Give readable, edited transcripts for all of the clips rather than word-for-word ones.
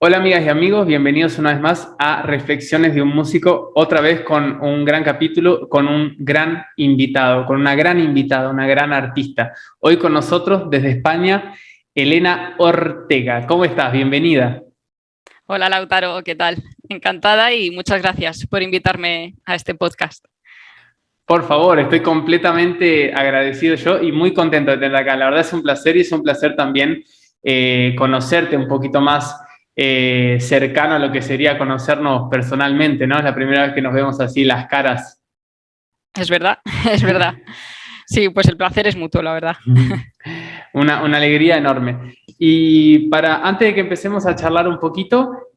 Hola amigas y amigos, bienvenidos una vez más a Reflexiones de un músico, otra vez con un gran capítulo, con un gran invitado, con una gran invitada, una gran artista. Hoy con nosotros desde España, Elena Ortega. ¿Cómo estás? Bienvenida. Hola Lautaro, ¿qué tal? Encantada y muchas gracias por invitarme a este podcast. Por favor, estoy completamente agradecido yo y muy contento de tenerla acá. La verdad es un placer y es un placer también conocerte un poquito más cercano a lo que sería conocernos personalmente, ¿no? Es la primera vez que nos vemos así las caras. Es verdad, es verdad. Sí, pues el placer es mutuo, la verdad. Una alegría enorme. Y antes de que empecemos a charlar un poquito,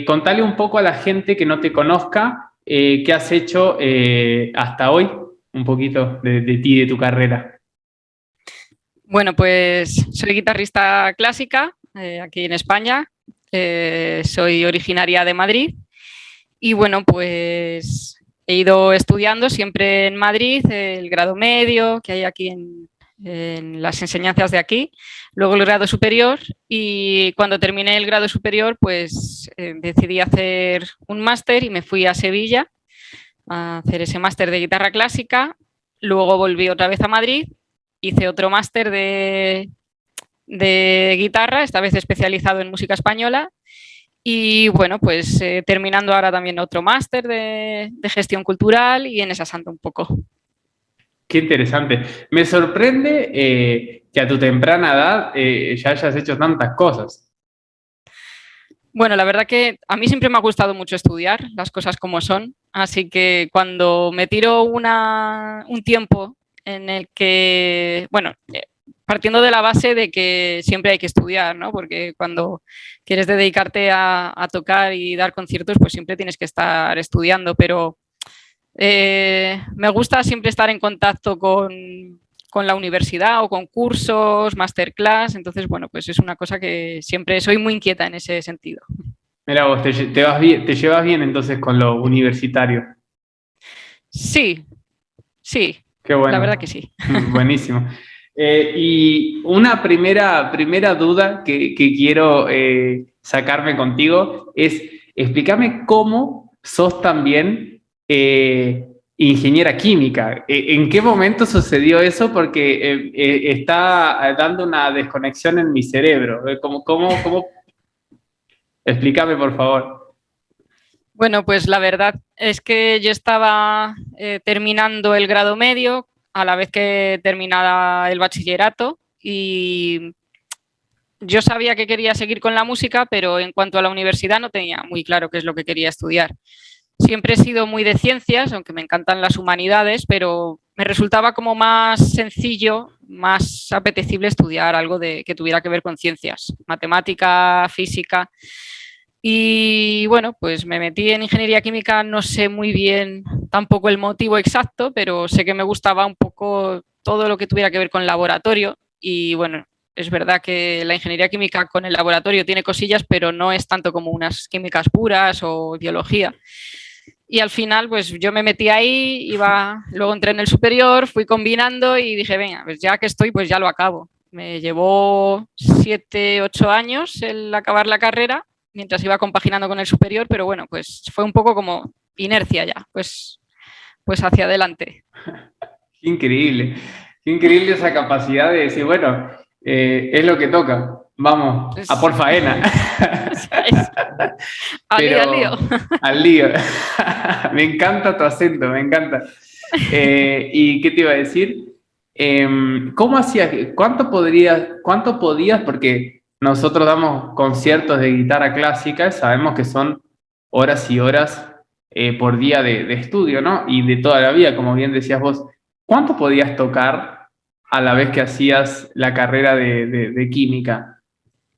contale un poco a la gente que no te conozca qué has hecho hasta hoy, un poquito de ti, de tu carrera. Bueno, pues soy guitarrista clásica aquí en España. Soy originaria de Madrid y bueno, pues he ido estudiando siempre en Madrid el grado medio que hay aquí en las enseñanzas de aquí, luego el grado superior y cuando terminé el grado superior pues decidí hacer un máster y me fui a Sevilla a hacer ese máster de guitarra clásica, luego volví otra vez a Madrid, hice otro máster de guitarra, esta vez especializado en música española y bueno, pues terminando ahora también otro máster de gestión cultural y en esa ando un poco. Qué interesante. Me sorprende que a tu temprana edad ya hayas hecho tantas cosas. Bueno, la verdad que a mí siempre me ha gustado mucho estudiar las cosas como son, así que cuando me tiro un tiempo en el que, bueno, partiendo de la base de que siempre hay que estudiar, ¿no? Porque cuando quieres dedicarte a tocar y dar conciertos, pues siempre tienes que estar estudiando, pero me gusta siempre estar en contacto con la universidad o con cursos, masterclass, entonces, bueno, pues es una cosa que siempre soy muy inquieta en ese sentido. Mira vos, te vas bien, te llevas bien entonces con lo universitario. Sí, sí, Qué la verdad bueno. que sí. Buenísimo. Y una primera duda que quiero sacarme contigo es, explícame cómo sos también ingeniera química. ¿En qué momento sucedió eso? Porque está dando una desconexión en mi cerebro. ¿Cómo? Explícame, por favor. Bueno, pues la verdad es que yo estaba terminando el grado medio a la vez que terminaba el bachillerato y yo sabía que quería seguir con la música, pero en cuanto a la universidad no tenía muy claro qué es lo que quería estudiar. Siempre he sido muy de ciencias, aunque me encantan las humanidades, pero me resultaba como más sencillo, más apetecible estudiar algo que tuviera que ver con ciencias, matemática, física. Y bueno, pues me metí en ingeniería química, no sé muy bien tampoco el motivo exacto, pero sé que me gustaba un poco todo lo que tuviera que ver con laboratorio. Y bueno, es verdad que la ingeniería química con el laboratorio tiene cosillas, pero no es tanto como unas químicas puras o biología. Y al final, pues yo me metí ahí, luego entré en el superior, fui combinando y dije, venga, pues ya que estoy, pues ya lo acabo. Me llevó 7, 8 años el acabar la carrera, mientras iba compaginando con el superior, pero bueno, pues fue un poco como inercia ya, pues hacia adelante. Qué increíble. Qué increíble esa capacidad de decir, bueno, es lo que toca. Vamos, a Es, por faena. es, al lío, al lío. Pero al lío. Me encanta tu acento, me encanta. ¿Y qué te iba a decir? ¿Cómo hacías? Cuánto podías? Porque nosotros damos conciertos de guitarra clásica, sabemos que son horas y horas por día de estudio, ¿no? Y de toda la vida, como bien decías vos. ¿Cuánto podías tocar a la vez que hacías la carrera de química?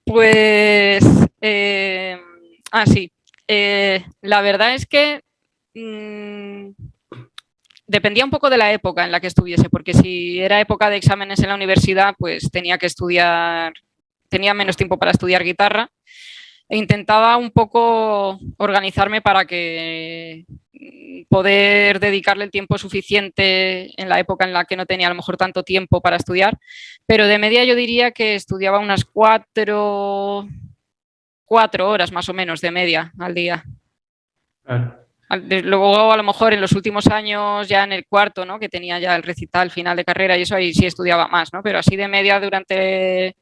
Pues, sí, la verdad es que mmm, dependía un poco de la época en la que estuviese, porque si era época de exámenes en la universidad, pues tenía que estudiar, tenía menos tiempo para estudiar guitarra e intentaba un poco organizarme para que poder dedicarle el tiempo suficiente en la época en la que no tenía a lo mejor tanto tiempo para estudiar, pero de media yo diría que estudiaba unas 4 horas más o menos de media al día. Claro. Luego, a lo mejor en los últimos años, ya en el cuarto, ¿no? Que tenía ya el recital final de carrera y eso, ahí sí estudiaba más, ¿no? Pero así de media durante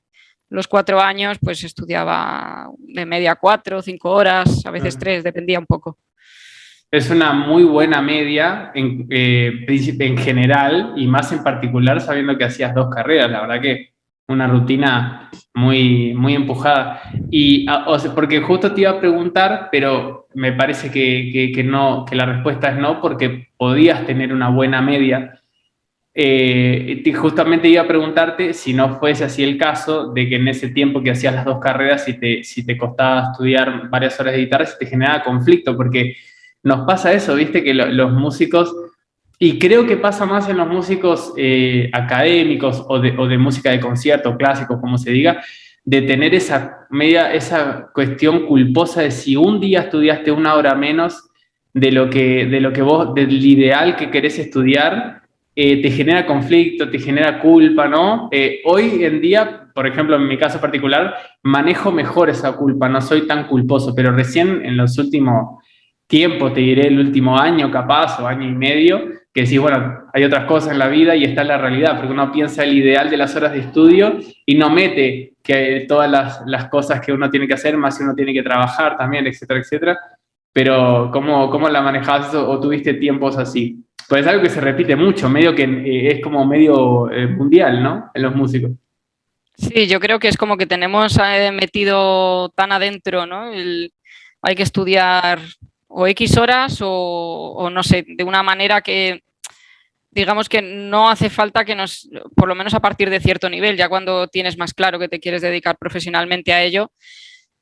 los 4 años, pues estudiaba de media 4 o 5 horas, a veces 3, dependía un poco. Es una muy buena media en general y más en particular sabiendo que hacías 2 carreras. La verdad que una rutina muy, muy empujada. Y, o sea, porque justo te iba a preguntar, pero me parece que no, que la respuesta es no, porque podías tener una buena media. Justamente iba a preguntarte si no fuese así el caso, de que en ese tiempo que hacías las 2 carreras, si te costaba estudiar varias horas de guitarra, si te generaba conflicto, porque nos pasa eso, viste, que los músicos, y creo que pasa más en los músicos académicos o de música de concierto, clásicos, como se diga, de tener esa cuestión culposa de si un día estudiaste 1 hora menos de lo que vos, del ideal que querés estudiar, te genera conflicto, te genera culpa, ¿no? Hoy en día, por ejemplo, en mi caso particular, manejo mejor esa culpa, no soy tan culposo, pero recién en los últimos tiempos, te diré el último año capaz o año y medio, que sí, bueno, hay otras cosas en la vida y está la realidad, porque uno piensa el ideal de las horas de estudio y no mete que todas las cosas que uno tiene que hacer, más si uno tiene que trabajar también, etcétera, etcétera. Pero, ¿cómo la manejabas eso o tuviste tiempos así? Pues es algo que se repite mucho, medio que es como medio mundial, ¿no? En los músicos. Sí, yo creo que es como que tenemos metido tan adentro, ¿no? Hay que estudiar o X horas o no sé, de una manera que digamos que no hace falta que por lo menos a partir de cierto nivel, ya cuando tienes más claro que te quieres dedicar profesionalmente a ello,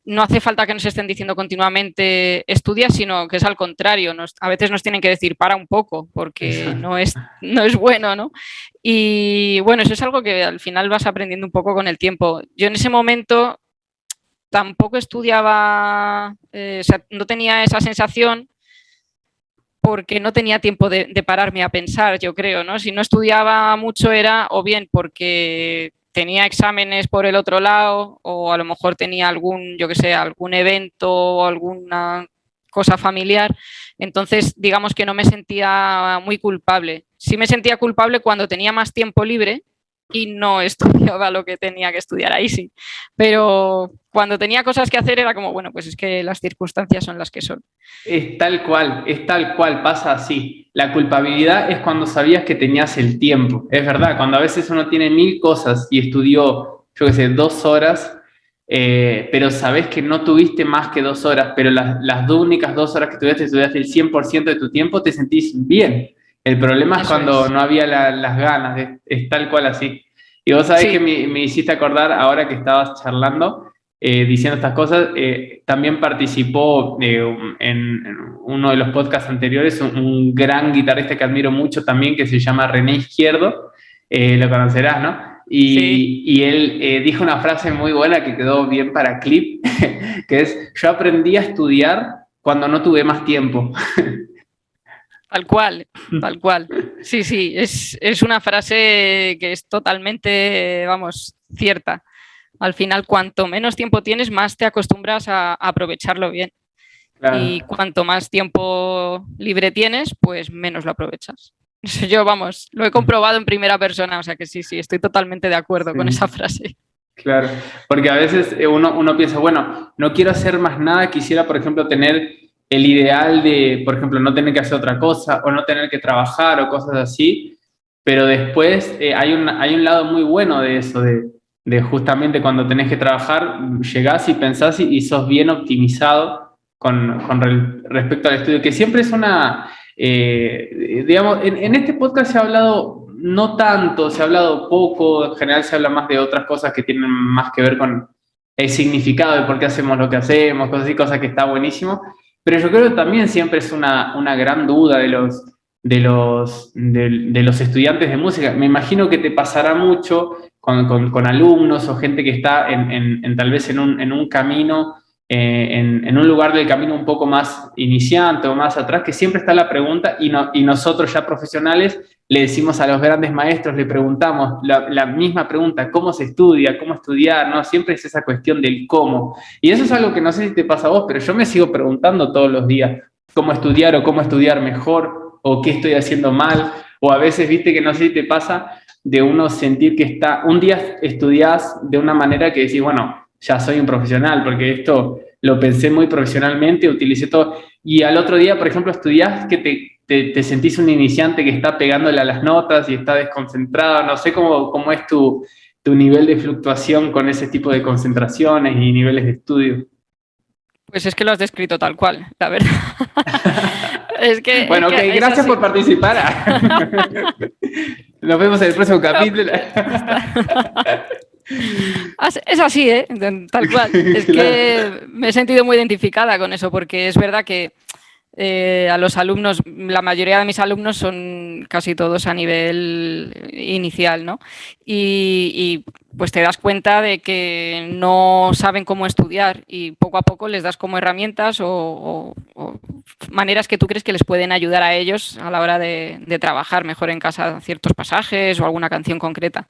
no hace falta que nos estén diciendo continuamente estudia, sino que es al contrario. A veces nos tienen que decir para un poco, porque Exacto. no es bueno, ¿no? Y bueno, eso es algo que al final vas aprendiendo un poco con el tiempo. Yo en ese momento tampoco estudiaba, o sea, no tenía esa sensación porque no tenía tiempo de pararme a pensar, yo creo, ¿no? Si no estudiaba mucho era o bien porque tenía exámenes por el otro lado o a lo mejor tenía algún, yo que sé, algún evento o alguna cosa familiar. Entonces, digamos que no me sentía muy culpable. Sí me sentía culpable cuando tenía más tiempo libre y no estudiaba lo que tenía que estudiar, ahí sí. Pero cuando tenía cosas que hacer era como, bueno, pues es que las circunstancias son las que son. Es tal cual, pasa así. La culpabilidad es cuando sabías que tenías el tiempo. Es verdad, cuando a veces uno tiene 1000 cosas y estudió, yo qué sé, 2 horas, pero sabes que no tuviste más que 2 horas, pero las únicas 2 horas que estudiaste el 100% de tu tiempo, te sentís bien. El problema es Eso cuando es. no había las ganas, es tal cual así. Y vos sabés que Sí, me hiciste acordar ahora que estabas charlando diciendo estas cosas. También participó en uno de los podcasts anteriores un gran guitarrista que admiro mucho también, que se llama René Izquierdo, lo conocerás, ¿no? sí. Y él dijo una frase muy buena que quedó bien para clip, que es, yo aprendí a estudiar cuando no tuve más tiempo. Tal cual, tal cual. Sí, sí, es una frase que es totalmente, vamos, cierta. Al final, cuanto menos tiempo tienes, más te acostumbras a aprovecharlo bien. Y Claro. cuanto más tiempo libre tienes, pues menos lo aprovechas. Eso yo, vamos, lo he comprobado en primera persona, o sea que sí, sí, estoy totalmente de acuerdo con esa Sí. frase. Claro, porque a veces uno piensa, bueno, no quiero hacer más nada, quisiera, por ejemplo, tener el ideal de, por ejemplo, no tener que hacer otra cosa o no tener que trabajar o cosas así, pero después hay un lado muy bueno de eso, de justamente cuando tenés que trabajar, llegás y pensás y sos bien optimizado respecto al estudio, que siempre es digamos, en este podcast se ha hablado no tanto, se ha hablado poco, en general se habla más de otras cosas que tienen más que ver con el significado de por qué hacemos lo que hacemos, cosas así, cosas que está buenísimo, pero yo creo que también siempre es una gran duda de los estudiantes de música. Me imagino que te pasará mucho con alumnos o gente que está tal vez en un camino en un lugar del camino un poco más iniciante o más atrás, que siempre está la pregunta y nosotros ya profesionales le decimos a los grandes maestros, le preguntamos la misma pregunta, ¿cómo se estudia? ¿Cómo estudiar? ¿No? Siempre es esa cuestión del cómo. Y eso es algo que no sé si te pasa a vos, pero yo me sigo preguntando todos los días, ¿cómo estudiar o cómo estudiar mejor? ¿O qué estoy haciendo mal? O a veces, viste que no sé si te pasa de uno sentir que un día estudiás de una manera que decís, bueno, ya soy un profesional, porque esto lo pensé muy profesionalmente, utilicé todo, y al otro día, por ejemplo, estudiás que te sentís un iniciante que está pegándole a las notas y está desconcentrado, no sé cómo es tu nivel de fluctuación con ese tipo de concentraciones y niveles de estudio. Pues es que lo has descrito tal cual, la verdad. Bueno, ok, gracias por participar. Nos vemos en el próximo capítulo. Es así, ¿eh? Tal cual. Es que me he sentido muy identificada con eso, porque es verdad que a los alumnos, la mayoría de mis alumnos son casi todos a nivel inicial, ¿no? Y pues te das cuenta de que no saben cómo estudiar y poco a poco les das como herramientas o maneras que tú crees que les pueden ayudar a ellos a la hora de trabajar mejor en casa ciertos pasajes o alguna canción concreta.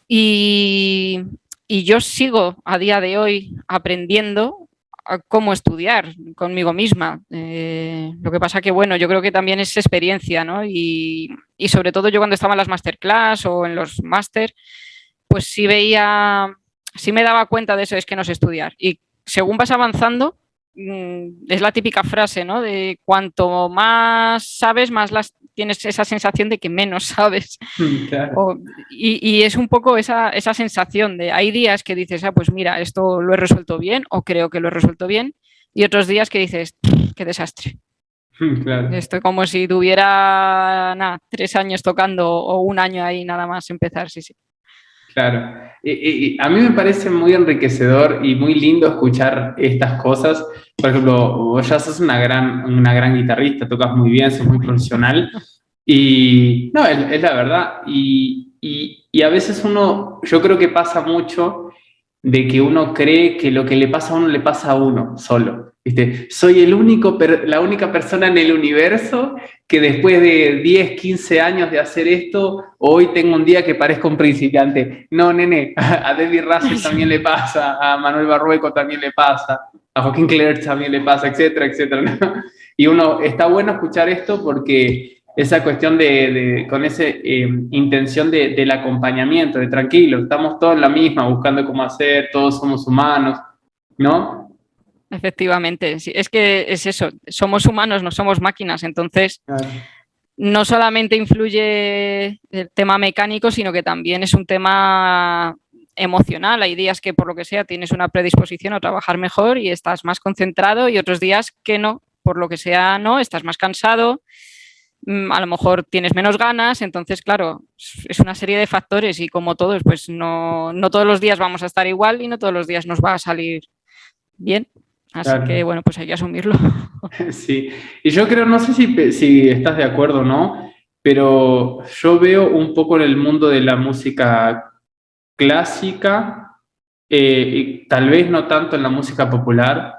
Y, y yo sigo a día de hoy aprendiendo a cómo estudiar conmigo misma. Lo que pasa que, bueno, yo creo que también es experiencia, ¿no? Y sobre todo yo cuando estaba en las masterclass o en los máster, pues sí me daba cuenta de eso, es que no sé estudiar. Y según vas avanzando, es la típica frase, ¿no? De cuanto más sabes, más tienes esa sensación de que menos sabes. Claro. Y es un poco esa sensación de, hay días que dices, pues mira, esto lo he resuelto bien o creo que lo he resuelto bien, y otros días que dices, qué desastre. Claro. Esto como si tuviera 3 años tocando o un año ahí nada más empezar, sí, sí. Claro. Y a mí me parece muy enriquecedor y muy lindo escuchar estas cosas. Por ejemplo, vos ya sos una gran guitarrista, tocas muy bien, sos muy profesional. Y no, es la verdad. Y a veces yo creo que pasa mucho de que uno cree que lo que le pasa a uno le pasa a uno solo. ¿Viste? Soy la única persona en el universo que después de 10 15 años de hacer esto, hoy tengo un día que parezco un principiante. No, nene, a David Russell también le pasa, a Manuel Barrueco también le pasa, a Joaquín Clerc también le pasa, etcétera, etcétera, ¿no? Y está bueno escuchar esto porque esa cuestión con esa intención del acompañamiento, de tranquilo, estamos todos en la misma, buscando cómo hacer, todos somos humanos, ¿no? Efectivamente, sí, es que es eso, somos humanos, no somos máquinas, entonces Claro. no solamente influye el tema mecánico, sino que también es un tema emocional. Hay días que por lo que sea tienes una predisposición a trabajar mejor y estás más concentrado, y otros días que no, por lo que sea no, estás más cansado, a lo mejor tienes menos ganas, entonces claro, es una serie de factores y como todos, pues no todos los días vamos a estar igual y no todos los días nos va a salir bien. Así que, Claro. bueno, pues hay que asumirlo. Sí, y yo creo, no sé si estás de acuerdo o no, pero yo veo un poco en el mundo de la música clásica, y tal vez no tanto en la música popular,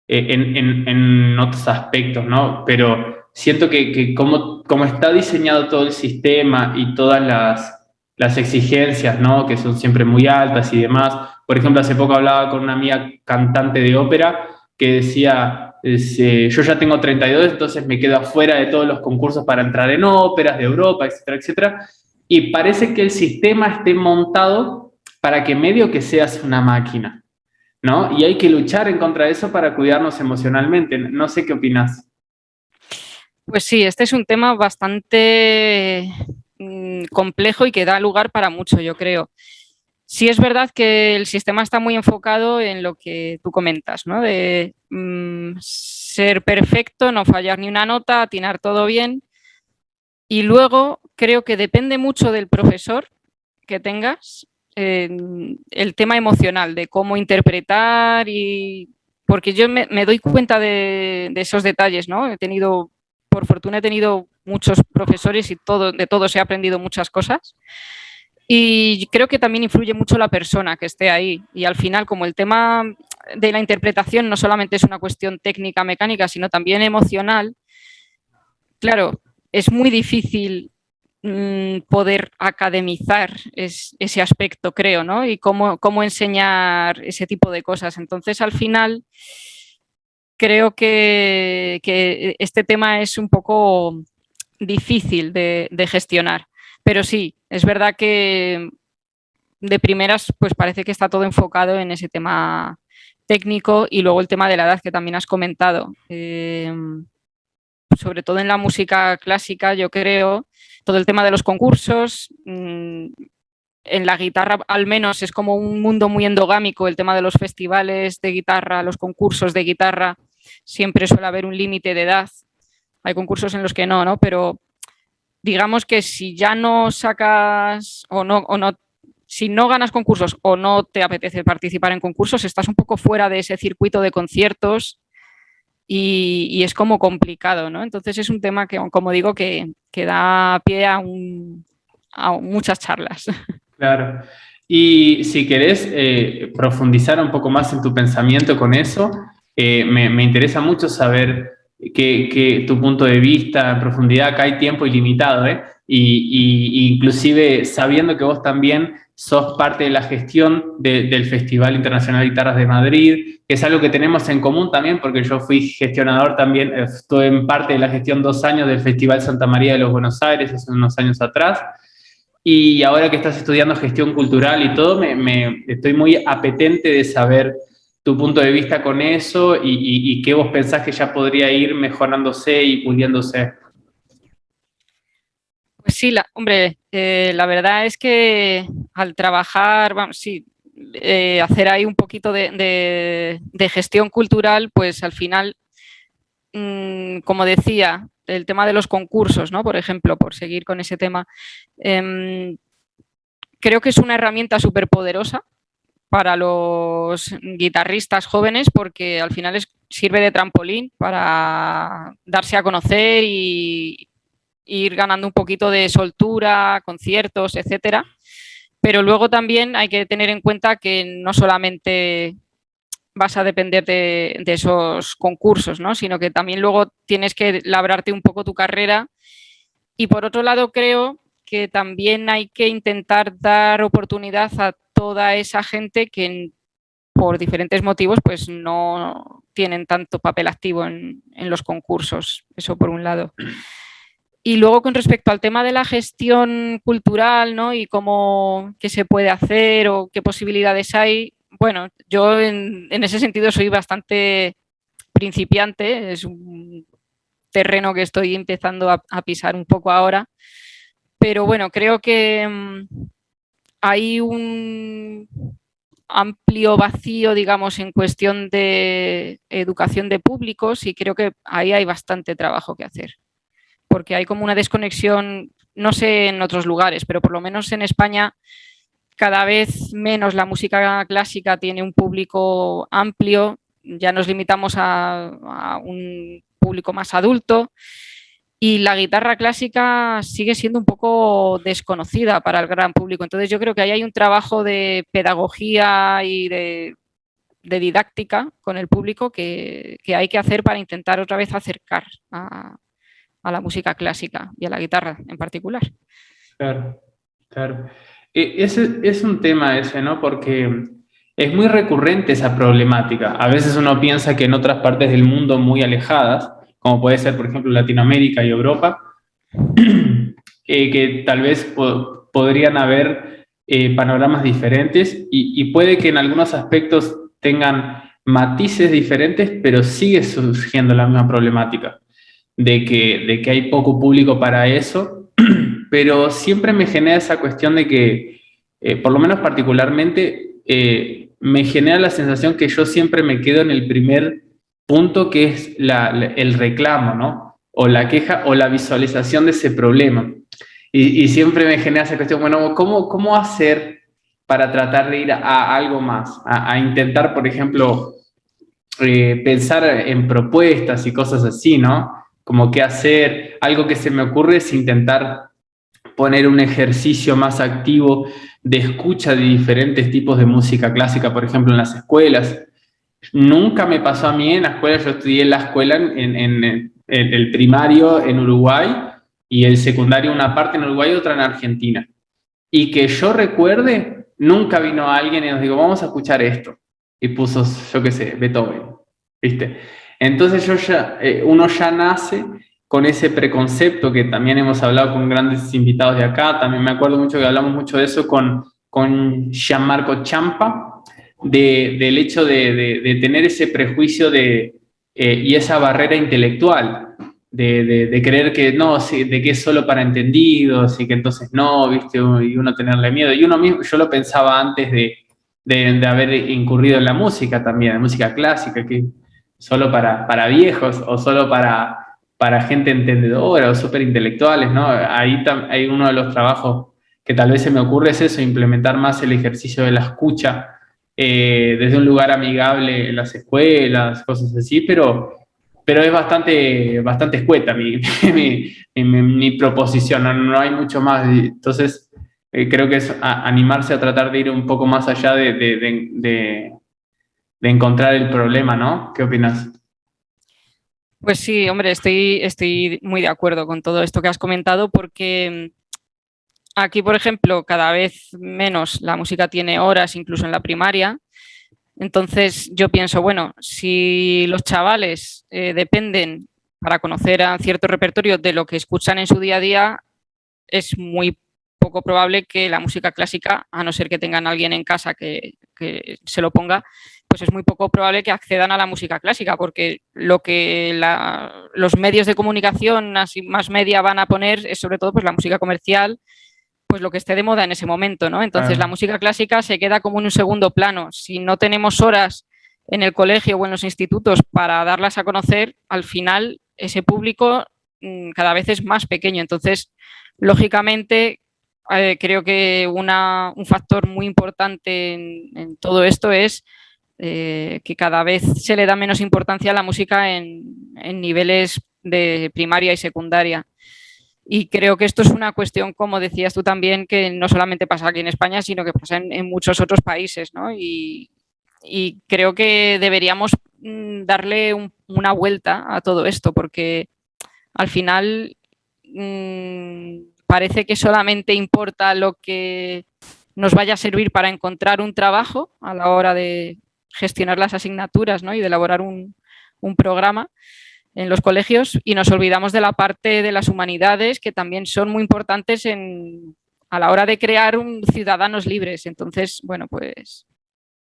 en otros aspectos, ¿no? Pero siento que como está diseñado todo el sistema y todas las exigencias, ¿no? Que son siempre muy altas y demás. Por ejemplo, hace poco hablaba con una amiga cantante de ópera que decía, yo ya tengo 32, entonces me quedo afuera de todos los concursos para entrar en óperas de Europa, etcétera, etcétera. Y parece que el sistema esté montado para que medio que seas una máquina, ¿no? Y hay que luchar en contra de eso para cuidarnos emocionalmente. No sé qué opinas. Pues sí, este es un tema bastante complejo y que da lugar para mucho, yo creo. Sí es verdad que el sistema está muy enfocado en lo que tú comentas, ¿no? De ser perfecto, no fallar ni una nota, atinar todo bien. Y luego creo que depende mucho del profesor que tengas, el tema emocional, de cómo interpretar porque yo me doy cuenta de esos detalles, ¿no? Por fortuna he tenido muchos profesores y de todos he aprendido muchas cosas. Y creo que también influye mucho la persona que esté ahí. Y al final, como el tema de la interpretación no solamente es una cuestión técnica, mecánica, sino también emocional, claro, es muy difícil poder academizar ese aspecto, creo, ¿no? Y cómo enseñar ese tipo de cosas. Entonces, al final, creo que este tema es un poco difícil de gestionar. Pero sí, es verdad que de primeras, pues parece que está todo enfocado en ese tema técnico y luego el tema de la edad que también has comentado. Sobre todo en la música clásica, yo creo, todo el tema de los concursos, en la guitarra al menos es como un mundo muy endogámico, el tema de los festivales de guitarra, los concursos de guitarra, siempre suele haber un límite de edad. Hay concursos en los que no, ¿no? Pero digamos que si ya no sacas o no, si no ganas concursos o no te apetece participar en concursos, estás un poco fuera de ese circuito de conciertos y es como complicado, ¿no? Entonces es un tema que, como digo, que da pie a muchas charlas. Claro. Y si querés profundizar un poco más en tu pensamiento con eso, me interesa mucho saber que tu punto de vista en profundidad, acá hay tiempo ilimitado, ¿eh? Y inclusive sabiendo que vos también sos parte de la gestión del Festival Internacional de Guitarras de Madrid, que es algo que tenemos en común también, porque yo fui gestionador también, estuve en parte de la gestión 2 años del Festival Santa María de los Buenos Aires, hace unos años atrás. Y ahora que estás estudiando gestión cultural y todo, estoy muy apetente de saber tu punto de vista con eso y qué vos pensás que ya podría ir mejorándose y puliéndose. Pues sí, hombre, la verdad es que al trabajar, vamos, sí, hacer ahí un poquito de gestión cultural, pues al final, como decía, el tema de los concursos, ¿no? Por ejemplo, por seguir con ese tema, creo que es una herramienta súper poderosa para los guitarristas jóvenes porque al final sirve de trampolín para darse a conocer y ir ganando un poquito de soltura, conciertos, etcétera. Pero luego también hay que tener en cuenta que no solamente vas a depender de esos concursos, ¿no? Sino que también luego tienes que labrarte un poco tu carrera. Y por otro lado, creo que también hay que intentar dar oportunidad a toda esa gente que por diferentes motivos pues no tienen tanto papel activo en los concursos. Eso por un lado. Y luego con respecto al tema de la gestión cultural, ¿no? Y cómo qué se puede hacer o qué posibilidades hay, bueno, yo en ese sentido soy bastante principiante, es un terreno que estoy empezando a pisar un poco ahora, pero bueno, creo que hay un amplio vacío, digamos, en cuestión de educación de públicos y creo que ahí hay bastante trabajo que hacer, porque hay como una desconexión, no sé en otros lugares, pero por lo menos en España cada vez menos la música clásica tiene un público amplio, ya nos limitamos a un público más adulto y la guitarra clásica sigue siendo un poco desconocida para el gran público. Entonces yo creo que ahí hay un trabajo de pedagogía y de didáctica con el público que hay que hacer para intentar otra vez acercar a la música clásica y a la guitarra en particular. Claro, claro. Ese es un tema ese, ¿no? Porque es muy recurrente esa problemática. A veces uno piensa que en otras partes del mundo muy alejadas, como puede ser, por ejemplo, Latinoamérica y Europa, que tal vez podrían haber panoramas diferentes y puede que en algunos aspectos tengan matices diferentes, pero sigue surgiendo la misma problemática de que hay poco público para eso, pero siempre me genera esa cuestión de que, por lo menos particularmente, me genera la sensación que yo siempre me quedo en el primer punto, que es el reclamo, ¿no? O la queja o la visualización de ese problema. Y siempre me genera esa cuestión, bueno, ¿cómo hacer para tratar de ir a algo más? A intentar, por ejemplo, pensar en propuestas y cosas así, ¿no? Como qué hacer. Algo que se me ocurre es intentar poner un ejercicio más activo de escucha de diferentes tipos de música clásica, por ejemplo, en las escuelas. Nunca me pasó a mí en la escuela, yo estudié en la escuela en el primario en Uruguay y el secundario una parte en Uruguay y otra en Argentina. Y que yo recuerde, nunca vino alguien y nos dijo, vamos a escuchar esto. Y puso, yo qué sé, Beethoven, ¿viste? Entonces uno ya nace con ese preconcepto que también hemos hablado con grandes invitados de acá. También me acuerdo mucho que hablamos mucho de eso con Gianmarco Ciampa, del hecho de tener ese prejuicio y esa barrera intelectual de creer que no, sí, de que es solo para entendidos y que entonces no, ¿viste? Y uno tenerle miedo. Y uno mismo, yo lo pensaba antes de haber incurrido en la música también, en música clásica, que solo para viejos o solo para gente entendedora o súper intelectuales, ¿no? Ahí hay uno de los trabajos que tal vez se me ocurre es eso, implementar más el ejercicio de la escucha desde un lugar amigable en las escuelas, cosas así, pero es bastante escueta mi proposición, no hay mucho más. Entonces, creo que es animarse a tratar de ir un poco más allá de encontrar el problema, ¿no? ¿Qué opinas? Pues sí, hombre, estoy muy de acuerdo con todo esto que has comentado porque aquí, por ejemplo, cada vez menos la música tiene horas, incluso en la primaria. Entonces yo pienso, bueno, si los chavales dependen para conocer a cierto repertorio de lo que escuchan en su día a día, es muy poco probable que la música clásica, a no ser que tengan alguien en casa que se lo ponga, pues es muy poco probable que accedan a la música clásica, porque lo que los medios de comunicación así más media van a poner es sobre todo pues la música comercial, pues lo que esté de moda en ese momento, ¿no? Entonces la música clásica se queda como en un segundo plano. Si no tenemos horas en el colegio o en los institutos para darlas a conocer, al final ese público cada vez es más pequeño. Entonces, lógicamente, creo que un factor muy importante en todo esto es que cada vez se le da menos importancia a la música en niveles de primaria y secundaria. Y creo que esto es una cuestión, como decías tú también, que no solamente pasa aquí en España, sino que pasa en muchos otros países, ¿no? Y creo que deberíamos darle una vuelta a todo esto, porque al final parece que solamente importa lo que nos vaya a servir para encontrar un trabajo a la hora de gestionar las asignaturas, ¿no? Y de elaborar un programa en los colegios, y nos olvidamos de la parte de las humanidades, que también son muy importantes a la hora de crear ciudadanos libres. Entonces, bueno, pues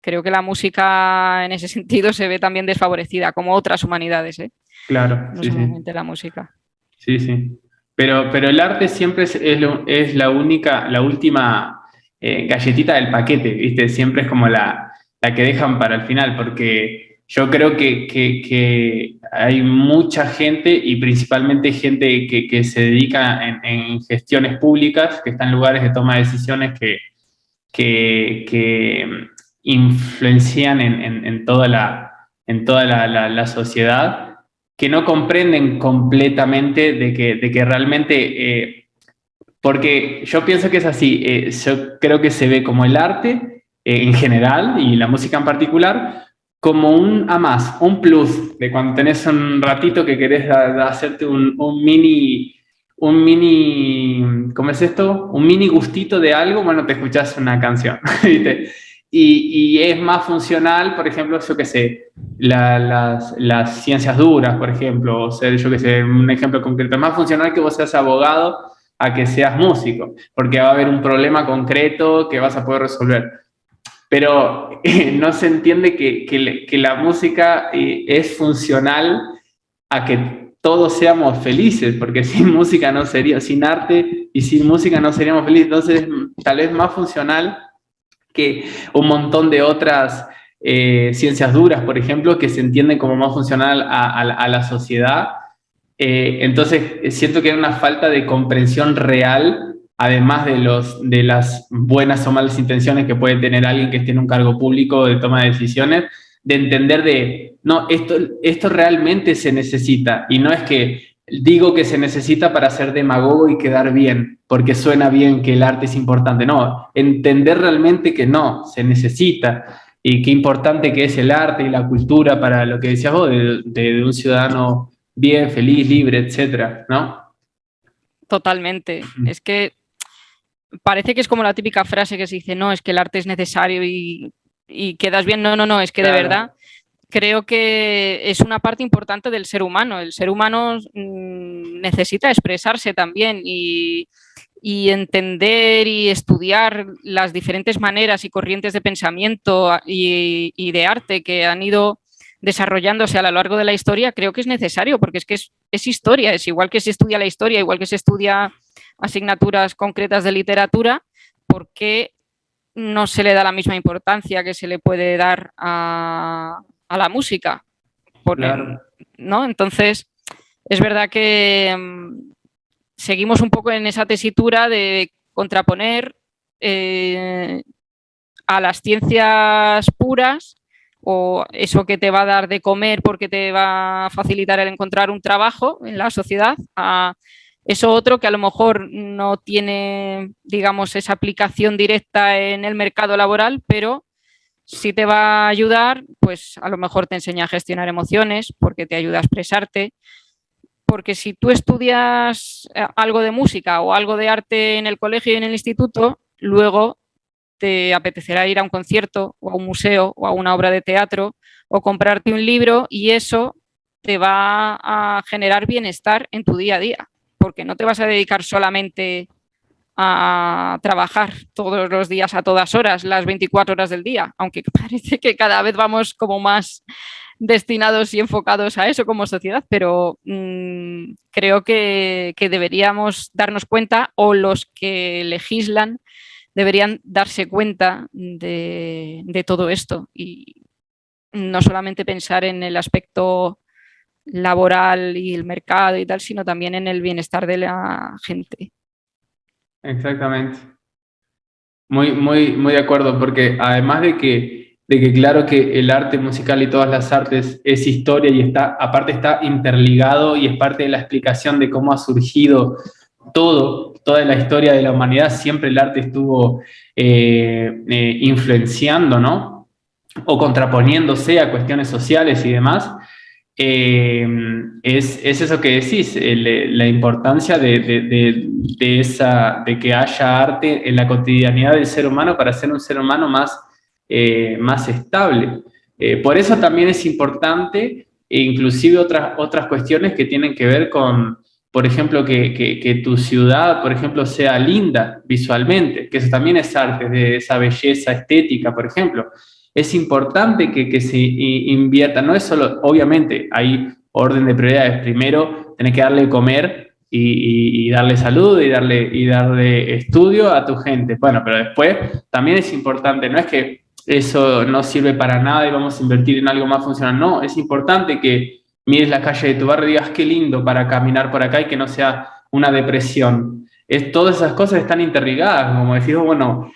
creo que la música en ese sentido se ve también desfavorecida, como otras humanidades, ¿eh? Claro, No sí, sí. solamente la música. Sí, sí. Pero el arte siempre es la última galletita del paquete, ¿viste? Siempre es como la que dejan para el final, porque yo creo que hay mucha gente y principalmente gente que se dedica en gestiones públicas, que está en lugares de toma de decisiones que influencian en toda la sociedad, que no comprenden completamente de que realmente, porque yo pienso que es así, yo creo que se ve como el arte en general y la música en particular como un a más, un plus, de cuando tenés un ratito que querés hacerte ¿cómo es esto? Un mini gustito de algo, bueno, te escuchás una canción, ¿viste? Y es más funcional, por ejemplo, yo qué sé, las ciencias duras, por ejemplo, o ser, yo qué sé, un ejemplo concreto, es más funcional que vos seas abogado a que seas músico, porque va a haber un problema concreto que vas a poder resolver. Pero no se entiende que la música es funcional a que todos seamos felices, porque sin música no sería, sin arte y sin música no seríamos felices. Entonces, tal vez más funcional que un montón de otras ciencias duras, por ejemplo, que se entienden como más funcional a la sociedad. Entonces, siento que hay una falta de comprensión real, además de las buenas o malas intenciones que puede tener alguien que esté en un cargo público de toma de decisiones, de entender no, esto realmente se necesita, y no es que digo que se necesita para ser demagogo y quedar bien, porque suena bien que el arte es importante, no, entender realmente que no, se necesita. y qué importante que es el arte y la cultura para lo que decías vos, de un ciudadano bien, feliz, libre, etcétera, ¿no? Totalmente. Es que parece que es como la típica frase que se dice, no, es que el arte es necesario y quedas bien. No, no, no, es que de Claro, verdad creo que es una parte importante del ser humano. El ser humano necesita expresarse también y entender y estudiar las diferentes maneras y corrientes de pensamiento y de arte que han ido desarrollándose a lo largo de la historia, creo que es necesario, porque es que es historia, es igual que se estudia la historia, igual que se estudia asignaturas concretas de literatura, ¿por qué no se le da la misma importancia que se le puede dar a la música? claro. ¿No? Entonces, es verdad que seguimos un poco en esa tesitura de contraponer a las ciencias puras o eso que te va a dar de comer porque te va a facilitar el encontrar un trabajo en la sociedad, a eso otro que a lo mejor no tiene, digamos, esa aplicación directa en el mercado laboral, pero sí te va a ayudar, pues a lo mejor te enseña a gestionar emociones porque te ayuda a expresarte, porque si tú estudias algo de música o algo de arte en el colegio y en el instituto, luego te apetecerá ir a un concierto o a un museo o a una obra de teatro o comprarte un libro y eso te va a generar bienestar en tu día a día, porque no te vas a dedicar solamente a trabajar todos los días a todas horas, las 24 horas del día, aunque parece que cada vez vamos como más destinados y enfocados a eso como sociedad, pero creo que deberíamos darnos cuenta o los que legislan deberían darse cuenta de todo esto y no solamente pensar en el aspecto laboral y el mercado y tal, sino también en el bienestar de la gente. Exactamente. Muy, muy, muy de acuerdo, porque además de que claro que el arte musical y todas las artes es historia y está, aparte está interligado y es parte de la explicación de cómo ha surgido toda la historia de la humanidad, siempre el arte estuvo influenciando, ¿no? O contraponiéndose a cuestiones sociales y demás. eh, es eso que decís, la importancia de que haya arte en la cotidianidad del ser humano para ser un ser humano más estable. Por eso también es importante, e inclusive otras cuestiones que tienen que ver con, por ejemplo, que tu ciudad, por ejemplo, sea linda visualmente, que eso también es arte, de esa belleza estética, por ejemplo. Es importante que se invierta, no es solo, obviamente, hay orden de prioridades. Primero, tenés que darle de comer y darle salud y darle estudio a tu gente. Bueno, pero después también es importante, no es que eso no sirve para nada y vamos a invertir en algo más funcional. No, es importante que mires la calle de tu barrio y digas qué lindo para caminar por acá y que no sea una depresión. Todas esas cosas están interligadas, como decís, bueno,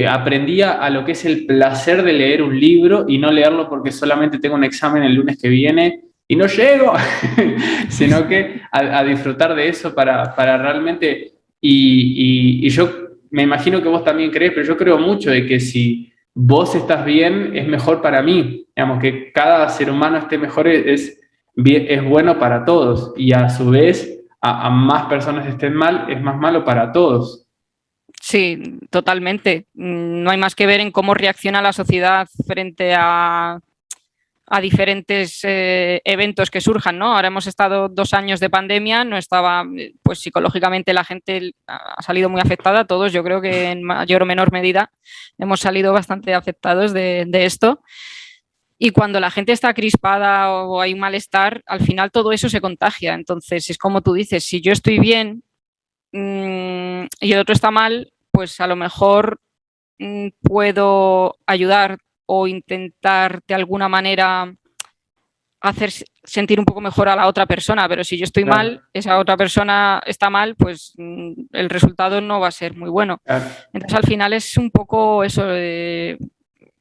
aprendí a lo que es el placer de leer un libro y no leerlo porque solamente tengo un examen el lunes que viene y no llego, sino que a disfrutar de eso para realmente, y yo me imagino que vos también crees, pero yo creo mucho de que si vos estás bien, es mejor para mí, digamos, que cada ser humano esté mejor es bueno para todos y a su vez a más personas estén mal, es más malo para todos. Sí, totalmente. No hay más que ver en cómo reacciona la sociedad frente a diferentes eventos que surjan, ¿no? Ahora hemos estado 2 años de pandemia, no estaba, pues psicológicamente la gente ha salido muy afectada, todos, yo creo que en mayor o menor medida hemos salido bastante afectados de esto. Y cuando la gente está crispada o hay un malestar, al final todo eso se contagia. Entonces, es como tú dices, si yo estoy bien y el otro está mal, pues a lo mejor puedo ayudar o intentar de alguna manera hacer sentir un poco mejor a la otra persona, pero si yo estoy Claro, mal, esa otra persona está mal, pues el resultado no va a ser muy bueno. claro. Entonces al final es un poco eso,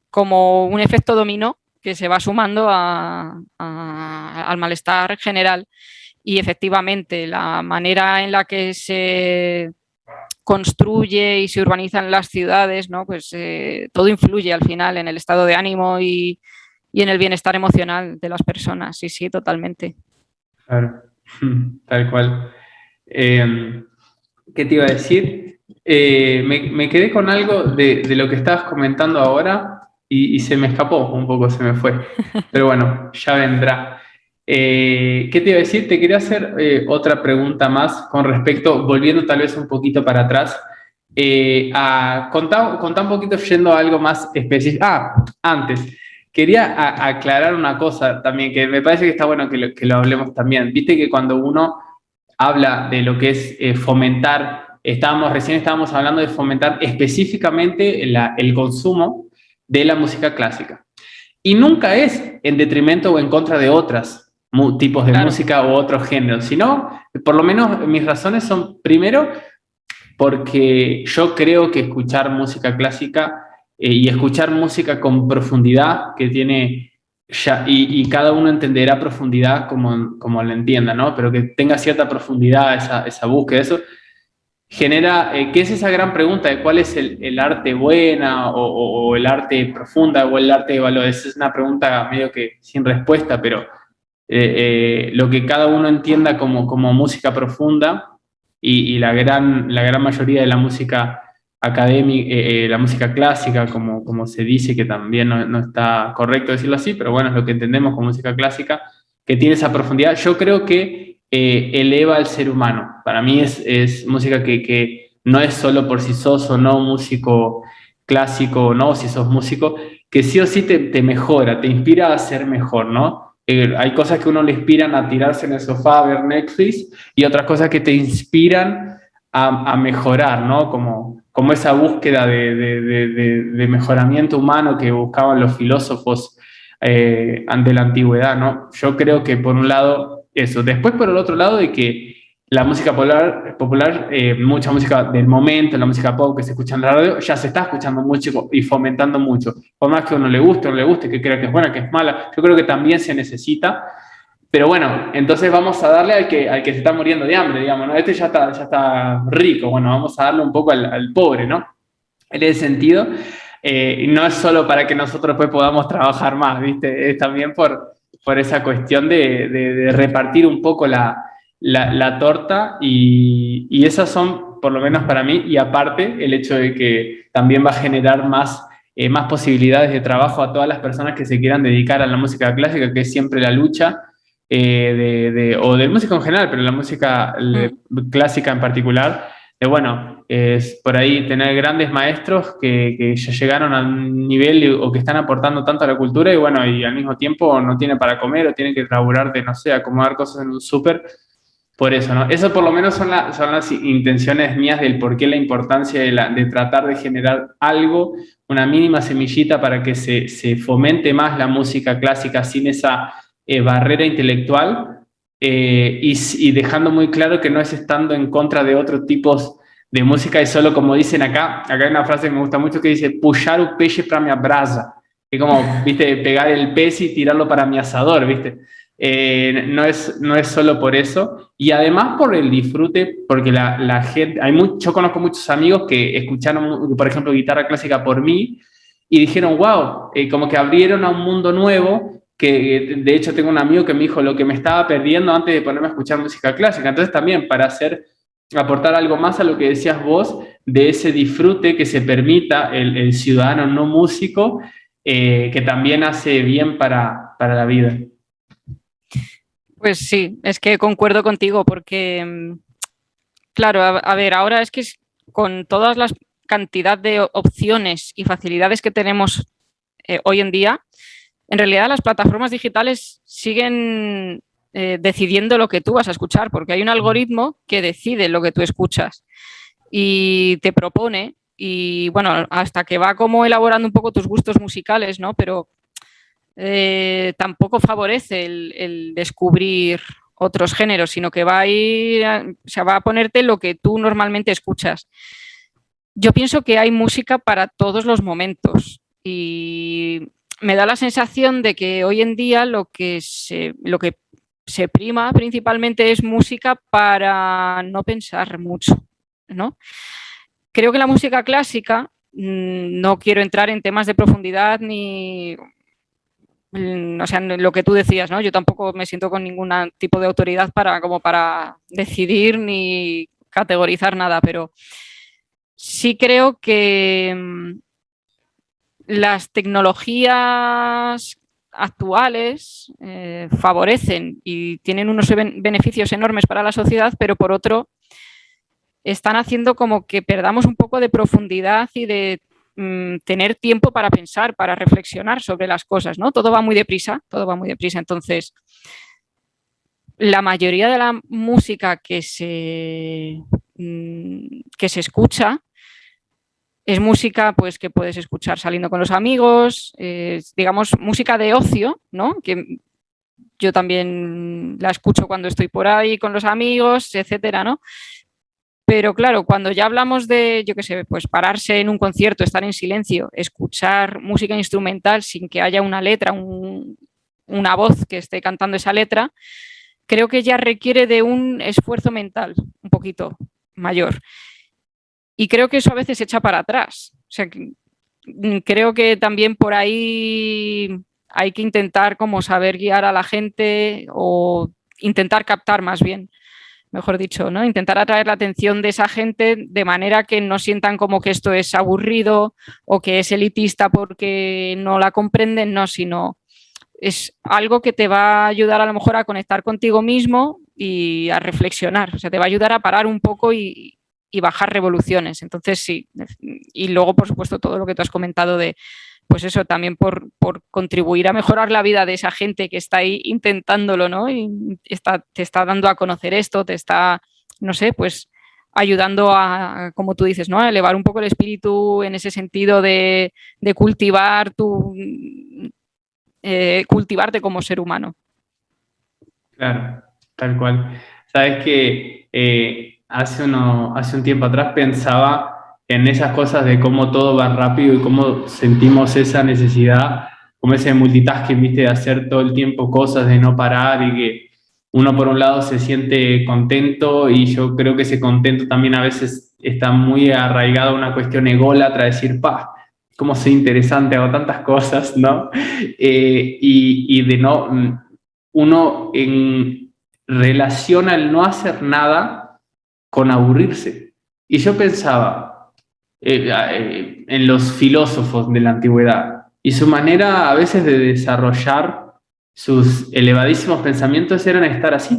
como un efecto dominó que se va sumando al malestar general y efectivamente la manera en la que se construye y se urbanizan las ciudades, ¿no? Pues todo influye al final en el estado de ánimo y en el bienestar emocional de las personas. Sí, sí, totalmente. Claro, tal cual. ¿Qué te iba a decir? Me quedé con algo de lo que estabas comentando ahora y se me escapó un poco, se me fue. Pero bueno, ya vendrá. ¿Qué te iba a decir? Te quería hacer otra pregunta más con respecto, volviendo tal vez un poquito para atrás, a contar un poquito yendo a algo más específico. Antes, quería aclarar una cosa también, que me parece que está bueno que lo hablemos también. Viste que cuando uno habla de lo que es fomentar, recién estábamos hablando de fomentar específicamente el consumo de la música clásica. Y nunca es en detrimento o en contra de otros tipos de Claro. música o otros géneros, sino, por lo menos mis razones son, primero, porque yo creo que escuchar música clásica y escuchar música con profundidad que tiene ya, y cada uno entenderá profundidad como lo entienda, ¿no? Pero que tenga cierta profundidad esa búsqueda, eso genera, ¿qué es esa gran pregunta de cuál es el arte buena o el arte profunda o el arte de valores? Es una pregunta medio que sin respuesta, pero lo que cada uno entienda como música profunda y la gran mayoría de la música académica, la música clásica, como se dice, que también no está correcto decirlo así, pero bueno, es lo que entendemos como música clásica, que tiene esa profundidad. Yo creo que eleva al ser humano. Para mí es música que no es solo por si sos o no músico clásico o no, si sos músico, que sí o sí te mejora, te inspira a ser mejor, ¿no? Hay cosas que uno le inspiran a tirarse en el sofá a ver Netflix y otras cosas que te inspiran a mejorar, ¿no? Como esa búsqueda de mejoramiento humano que buscaban los filósofos ante la antigüedad, ¿no? Yo creo que por un lado eso. Después por el otro lado de que la música popular mucha música del momento, la música pop que se escucha en la radio, ya se está escuchando mucho y fomentando mucho. Por más que a uno le guste o no le guste, que crea que es buena, que es mala, yo creo que también se necesita. Pero bueno, entonces vamos a darle al que se está muriendo de hambre, digamos, ¿no? Este ya está rico, bueno, vamos a darle un poco al pobre, ¿no? En ese sentido, no es solo para que nosotros pues podamos trabajar más, ¿viste? Es también por esa cuestión de repartir un poco la torta y esas son, por lo menos para mí, y aparte el hecho de que también va a generar más posibilidades de trabajo a todas las personas que se quieran dedicar a la música clásica, que es siempre la lucha, o de música en general, pero la música clásica en particular, bueno, es por ahí tener grandes maestros que ya llegaron a un nivel o que están aportando tanto a la cultura y bueno, y al mismo tiempo no tiene para comer o tiene que laburar de, no sé, acomodar cosas en un súper. Por eso, ¿no? Eso por lo menos son las intenciones mías del por qué la importancia de tratar de generar algo, una mínima semillita para que se fomente más la música clásica sin esa barrera intelectual y dejando muy claro que no es estando en contra de otros tipos de música, es solo como dicen acá hay una frase que me gusta mucho que dice, puxar o peixe para mi brasa, que como, viste, pegar el pez y tirarlo para mi asador, viste. No es solo por eso, y además por el disfrute, porque la gente, yo conozco muchos amigos que escucharon, por ejemplo, guitarra clásica por mí, y dijeron, wow, como que abrieron a un mundo nuevo, que de hecho tengo un amigo que me dijo lo que me estaba perdiendo antes de ponerme a escuchar música clásica, entonces también para aportar algo más a lo que decías vos, de ese disfrute que se permita el ciudadano no músico, que también hace bien para la vida. Pues sí, es que concuerdo contigo porque, claro, a ver, ahora es que con todas las cantidad de opciones y facilidades que tenemos hoy en día, en realidad las plataformas digitales siguen decidiendo lo que tú vas a escuchar, porque hay un algoritmo que decide lo que tú escuchas y te propone, y bueno, hasta que va como elaborando un poco tus gustos musicales, ¿no? Pero tampoco favorece el descubrir otros géneros, sino que va a ir, o sea, va a ponerte lo que tú normalmente escuchas. Yo pienso que hay música para todos los momentos y me da la sensación de que hoy en día lo que se prima principalmente es música para no pensar mucho, ¿no? creo que la música clásica, no quiero entrar en temas de profundidad ni, o sea, lo que tú decías, ¿no? Yo tampoco me siento con ningún tipo de autoridad como para decidir ni categorizar nada, pero sí creo que las tecnologías actuales favorecen y tienen unos beneficios enormes para la sociedad, pero por otro están haciendo como que perdamos un poco de profundidad y de tener tiempo para pensar, para reflexionar sobre las cosas, ¿no? Todo va muy deprisa, todo va muy deprisa. Entonces, la mayoría de la música que se escucha es música pues, que puedes escuchar saliendo con los amigos, digamos, música de ocio, ¿no? Que yo también la escucho cuando estoy por ahí con los amigos, etcétera, ¿no? Pero claro, cuando ya hablamos de, yo qué sé, pues pararse en un concierto, estar en silencio, escuchar música instrumental sin que haya una letra, una voz que esté cantando esa letra, creo que ya requiere de un esfuerzo mental un poquito mayor. Y creo que eso a veces se echa para atrás. O sea, creo que también por ahí hay que intentar como saber guiar a la gente o intentar captar más bien, mejor dicho, ¿no? Intentar atraer la atención de esa gente de manera que no sientan como que esto es aburrido o que es elitista porque no la comprenden, no, sino es algo que te va a ayudar a lo mejor a conectar contigo mismo y a reflexionar. O sea, te va a ayudar a parar un poco y bajar revoluciones. Entonces, sí. Y luego, por supuesto, todo lo que tú has comentado de, pues eso, también por contribuir a mejorar la vida de esa gente que está ahí intentándolo, ¿no? Y te está dando a conocer esto, te está, no sé, pues ayudando a, como tú dices, ¿no? A elevar un poco el espíritu en ese sentido de cultivar cultivarte como ser humano. Claro, tal cual. Sabes que hace un tiempo atrás pensaba en esas cosas de cómo todo va rápido y cómo sentimos esa necesidad, como ese multitasking, viste, de hacer todo el tiempo cosas, de no parar y que uno por un lado se siente contento y yo creo que ese contento también a veces está muy arraigado a una cuestión ególatra, decir, pa, cómo soy interesante, hago tantas cosas, ¿no? Y de no uno relaciona el no hacer nada con aburrirse. Y yo pensaba en los filósofos de la antigüedad y su manera a veces de desarrollar sus elevadísimos pensamientos eran estar así,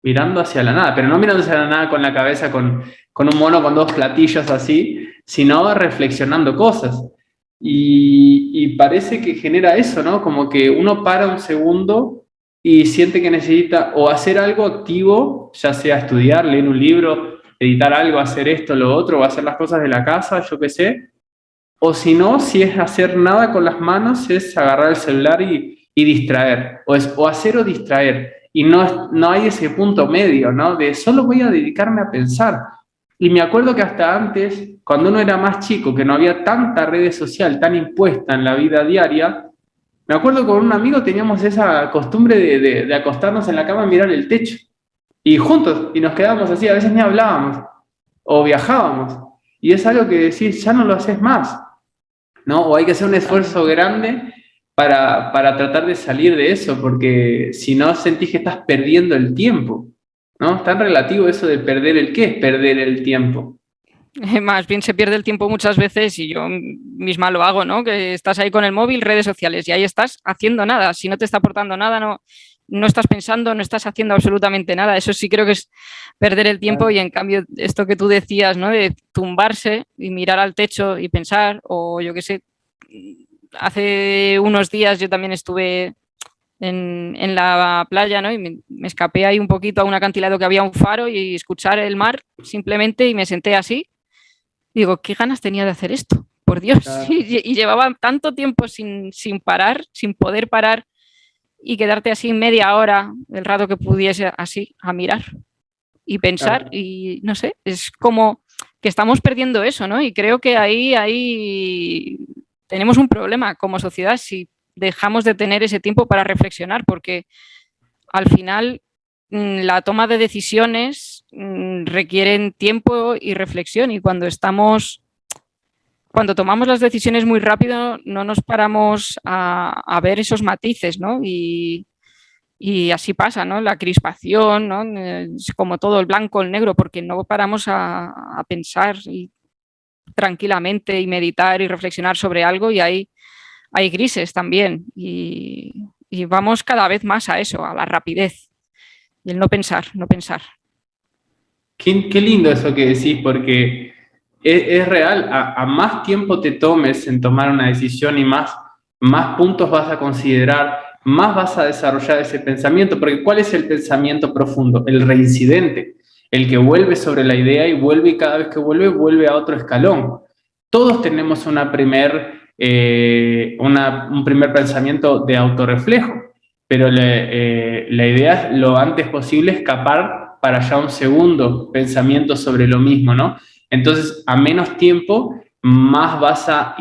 mirando hacia la nada, pero no mirando hacia la nada con la cabeza con un mono con dos platillos así, sino reflexionando cosas. Y parece que genera eso, ¿no? Como que uno para un segundo y siente que necesita o hacer algo activo, ya sea estudiar, leer un libro, editar algo, hacer esto, lo otro, o hacer las cosas de la casa, yo qué sé. O si no, si es hacer nada con las manos, es agarrar el celular y distraer. O hacer o distraer. Y no hay ese punto medio, ¿no? De solo voy a dedicarme a pensar. Y me acuerdo que hasta antes, cuando uno era más chico, que no había tanta red social tan impuesta en la vida diaria, me acuerdo que con un amigo teníamos esa costumbre de acostarnos en la cama y mirar el techo. Y juntos, y nos quedábamos así, a veces ni hablábamos, o viajábamos. Y es algo que decís, ya no lo haces más, ¿no? O hay que hacer un esfuerzo grande para tratar de salir de eso, porque si no sentís que estás perdiendo el tiempo, ¿no? Es tan relativo eso de perder el qué es perder el tiempo. Más bien se pierde el tiempo muchas veces y yo misma lo hago, ¿no? Que estás ahí con el móvil, redes sociales y ahí estás haciendo nada. Si no te está aportando nada, no estás pensando, no estás haciendo absolutamente nada. Eso sí creo que es perder el tiempo y en cambio esto que tú decías, ¿no? De tumbarse y mirar al techo y pensar o yo qué sé. Hace unos días yo también estuve en la playa, ¿no? Y me escapé ahí un poquito a un acantilado que había un faro y escuchar el mar simplemente y me senté así. Digo, qué ganas tenía de hacer esto, por Dios. Claro, Y llevaba tanto tiempo sin parar, sin poder parar y quedarte así media hora, el rato que pudiese así, a mirar y pensar. claro. Y no sé, es como que estamos perdiendo eso, ¿no? Y creo que ahí tenemos un problema como sociedad si dejamos de tener ese tiempo para reflexionar, porque al final la toma de decisiones requieren tiempo y reflexión, y cuando tomamos las decisiones muy rápido no nos paramos a ver esos matices, ¿no? Y así pasa, ¿no? La crispación, ¿no? Es como todo, el blanco, el negro, porque no paramos a pensar tranquilamente y meditar y reflexionar sobre algo, y hay grises también, y vamos cada vez más a eso, a la rapidez y el no pensar, no pensar. Qué lindo eso que decís, porque es real, a más tiempo te tomes en tomar una decisión y más puntos vas a considerar, más vas a desarrollar ese pensamiento, porque ¿cuál es el pensamiento profundo? El reincidente, el que vuelve sobre la idea y vuelve, y cada vez que vuelve, vuelve a otro escalón. Todos tenemos un primer pensamiento de autorreflejo, pero la idea es lo antes posible escapar para ya un segundo pensamiento sobre lo mismo, ¿no? Entonces, a menos tiempo, más vas a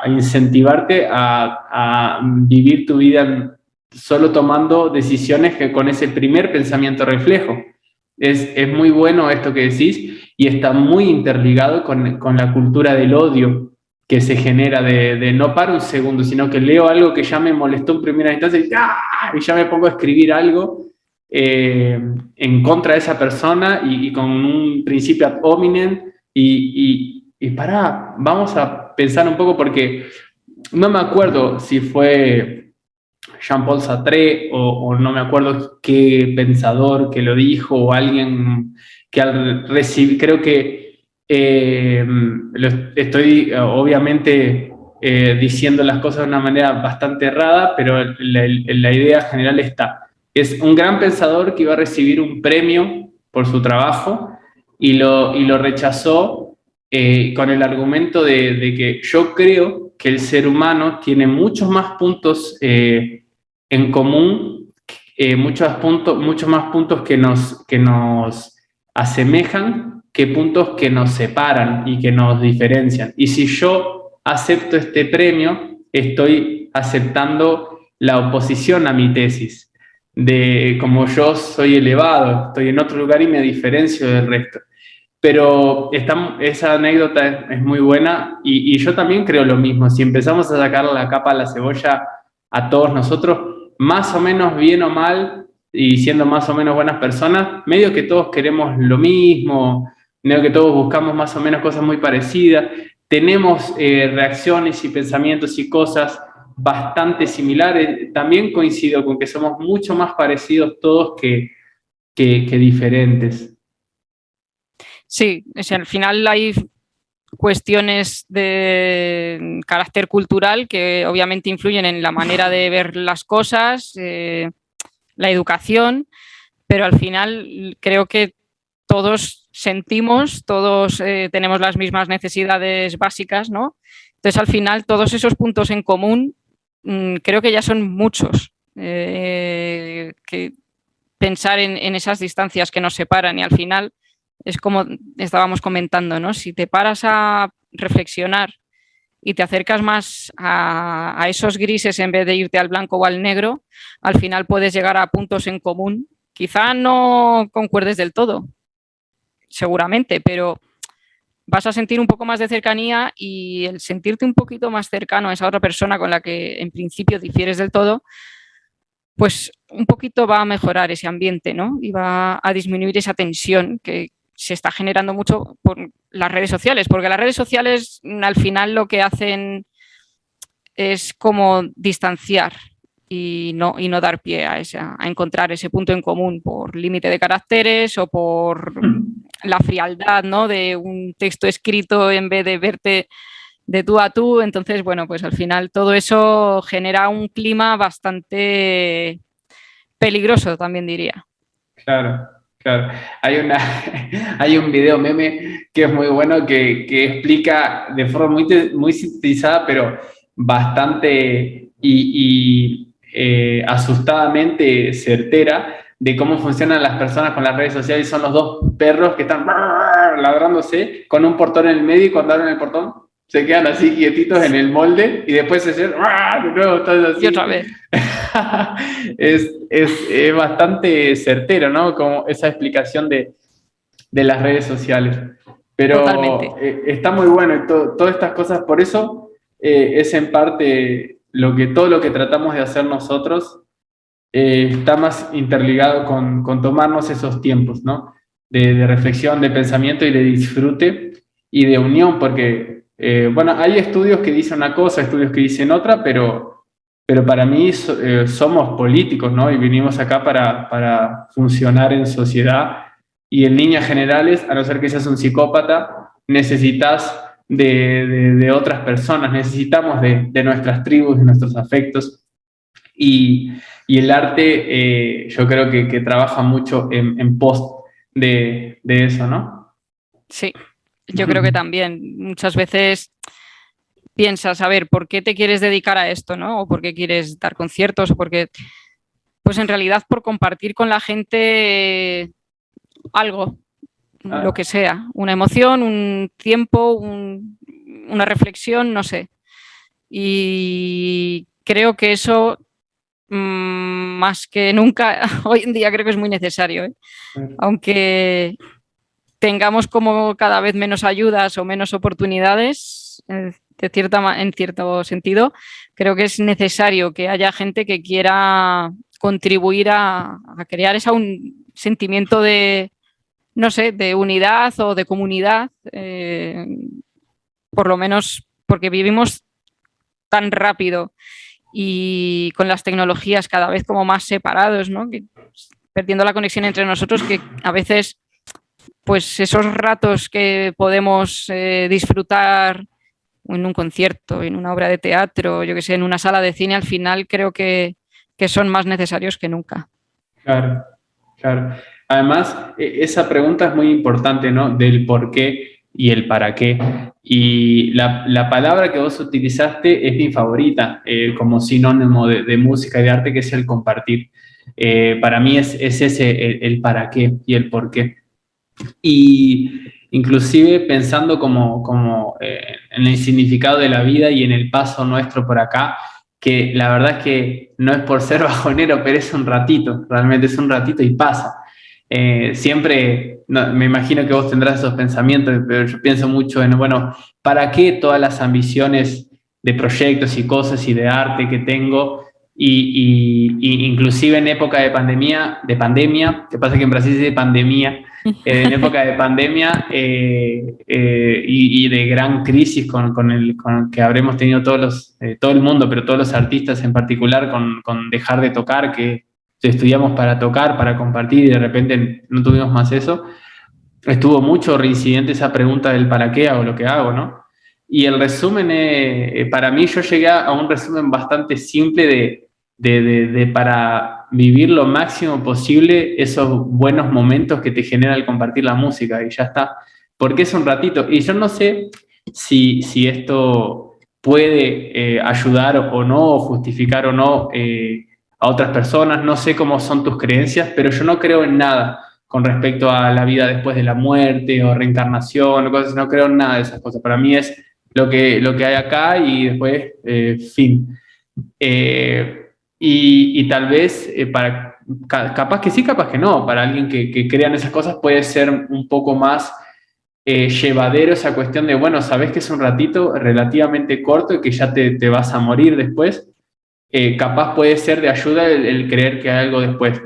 incentivarte a vivir tu vida solo tomando decisiones que con ese primer pensamiento reflejo. Es muy bueno esto que decís, y está muy interligado con la cultura del odio que se genera de no paro un segundo, sino que leo algo que ya me molestó en primera instancia y ya me pongo a escribir algo en contra de esa persona y con un principio ad hominem y pará, vamos a pensar un poco, porque no me acuerdo si fue Jean-Paul Sartre o no me acuerdo qué pensador que lo dijo, o alguien que al recibir, creo que lo estoy obviamente diciendo las cosas de una manera bastante errada, pero la idea general está. Es un gran pensador que iba a recibir un premio por su trabajo y lo rechazó con el argumento de que yo creo que el ser humano tiene muchos más puntos en común, muchos más puntos que nos asemejan que puntos que nos separan y que nos diferencian. Y si yo acepto este premio, estoy aceptando la oposición a mi tesis, de como yo soy elevado, estoy en otro lugar y me diferencio del resto. Pero esa anécdota es muy buena y yo también creo lo mismo. Si empezamos a sacar la capa a la cebolla a todos nosotros, más o menos bien o mal, y siendo más o menos buenas personas, medio que todos queremos lo mismo, medio que todos buscamos más o menos cosas muy parecidas, tenemos reacciones y pensamientos y cosas bastante similares. También coincido con que somos mucho más parecidos todos que diferentes. Sí, o sea, al final hay cuestiones de carácter cultural que obviamente influyen en la manera de ver las cosas, la educación, pero al final creo que todos sentimos, todos tenemos las mismas necesidades básicas, ¿no? Entonces, al final, todos esos puntos en común creo que ya son muchos. Que pensar en esas distancias que nos separan, y al final es como estábamos comentando, ¿no? Si te paras a reflexionar y te acercas más a esos grises en vez de irte al blanco o al negro, al final puedes llegar a puntos en común. Quizá no concuerdes del todo, seguramente, pero vas a sentir un poco más de cercanía, y el sentirte un poquito más cercano a esa otra persona con la que en principio difieres del todo, pues un poquito va a mejorar ese ambiente, ¿no? Y va a disminuir esa tensión que se está generando mucho por las redes sociales, porque las redes sociales al final lo que hacen es como distanciar y no dar pie a encontrar ese punto en común por límite de caracteres o por la frialdad, ¿no?, de un texto escrito en vez de verte de tú a tú. Entonces, bueno, pues al final todo eso genera un clima bastante peligroso, también diría. Claro, claro. Hay un video meme que es muy bueno que explica de forma muy sintetizada, pero bastante asustadamente certera, de cómo funcionan las personas con las redes sociales. Son los dos perros que están ladrándose con un portón en el medio, y cuando abren el portón se quedan así quietitos en el molde y después se hacen, ¡ah! De nuevo estás así. Y otra vez. Es bastante certero, ¿no? Como esa explicación de las redes sociales. Totalmente. Pero está muy bueno y todas estas cosas, por eso es en parte todo lo que tratamos de hacer nosotros está más interligado con tomarnos esos tiempos, ¿no? De reflexión, de pensamiento y de disfrute y de unión, porque, bueno, hay estudios que dicen una cosa, estudios que dicen otra, pero para mí somos políticos, ¿no? Y vinimos acá para funcionar en sociedad y en líneas generales, a no ser que seas un psicópata, necesitas de otras personas, necesitamos de nuestras tribus, de nuestros afectos. Y, y el arte yo creo que trabaja mucho en pos de eso, ¿no? Sí, yo creo que también muchas veces piensas, a ver, ¿por qué te quieres dedicar a esto, no? O por qué quieres dar conciertos, o porque, pues en realidad por compartir con la gente algo, lo que sea, una emoción, un tiempo, una reflexión, no sé. Y creo que eso, más que nunca, hoy en día creo que es muy necesario, ¿eh? Aunque tengamos como cada vez menos ayudas o menos oportunidades, en cierto sentido, creo que es necesario que haya gente que quiera contribuir a crear un sentimiento de, no sé, de unidad o de comunidad, por lo menos porque vivimos tan rápido y con las tecnologías cada vez como más separados, ¿no? Perdiendo la conexión entre nosotros, que a veces pues esos ratos que podemos disfrutar en un concierto, en una obra de teatro, yo que sé, en una sala de cine, al final creo que son más necesarios que nunca. Claro, claro. Además, esa pregunta es muy importante, ¿no? Del por qué y el para qué. Y la palabra que vos utilizaste es mi favorita como sinónimo de música y de arte, que es el compartir. Para mí es ese el para qué y el por qué. Y inclusive pensando en el significado de la vida y en el paso nuestro por acá, que la verdad es que no es por ser bajonero, pero es un ratito, realmente es un ratito y pasa. Siempre, no, me imagino que vos tendrás esos pensamientos, pero yo pienso mucho en, bueno, ¿para qué todas las ambiciones de proyectos y cosas y de arte que tengo? Y inclusive en época de pandemia, que pasa que en Brasil se dice pandemia, en época de pandemia y de gran crisis con que habremos tenido todo el mundo, pero todos los artistas en particular, con dejar de tocar, que estudiamos para tocar, para compartir y de repente no tuvimos más eso, estuvo mucho reincidente esa pregunta del para qué hago lo que hago, ¿no? Y el resumen, para mí yo llegué a un resumen bastante simple de para vivir lo máximo posible esos buenos momentos que te genera el compartir la música y ya está, porque es un ratito. Y yo no sé si esto puede ayudar o no, o justificar o no a otras personas, no sé cómo son tus creencias, pero yo no creo en nada con respecto a la vida después de la muerte o reencarnación o cosas, no creo en nada de esas cosas. Para mí es lo que hay acá y después fin. Y tal vez capaz que sí, capaz que no, para alguien que crea en esas cosas puede ser un poco más llevadero esa cuestión de, bueno, sabes que es un ratito relativamente corto y que ya te vas a morir después. Capaz puede ser de ayuda el creer que hay algo después.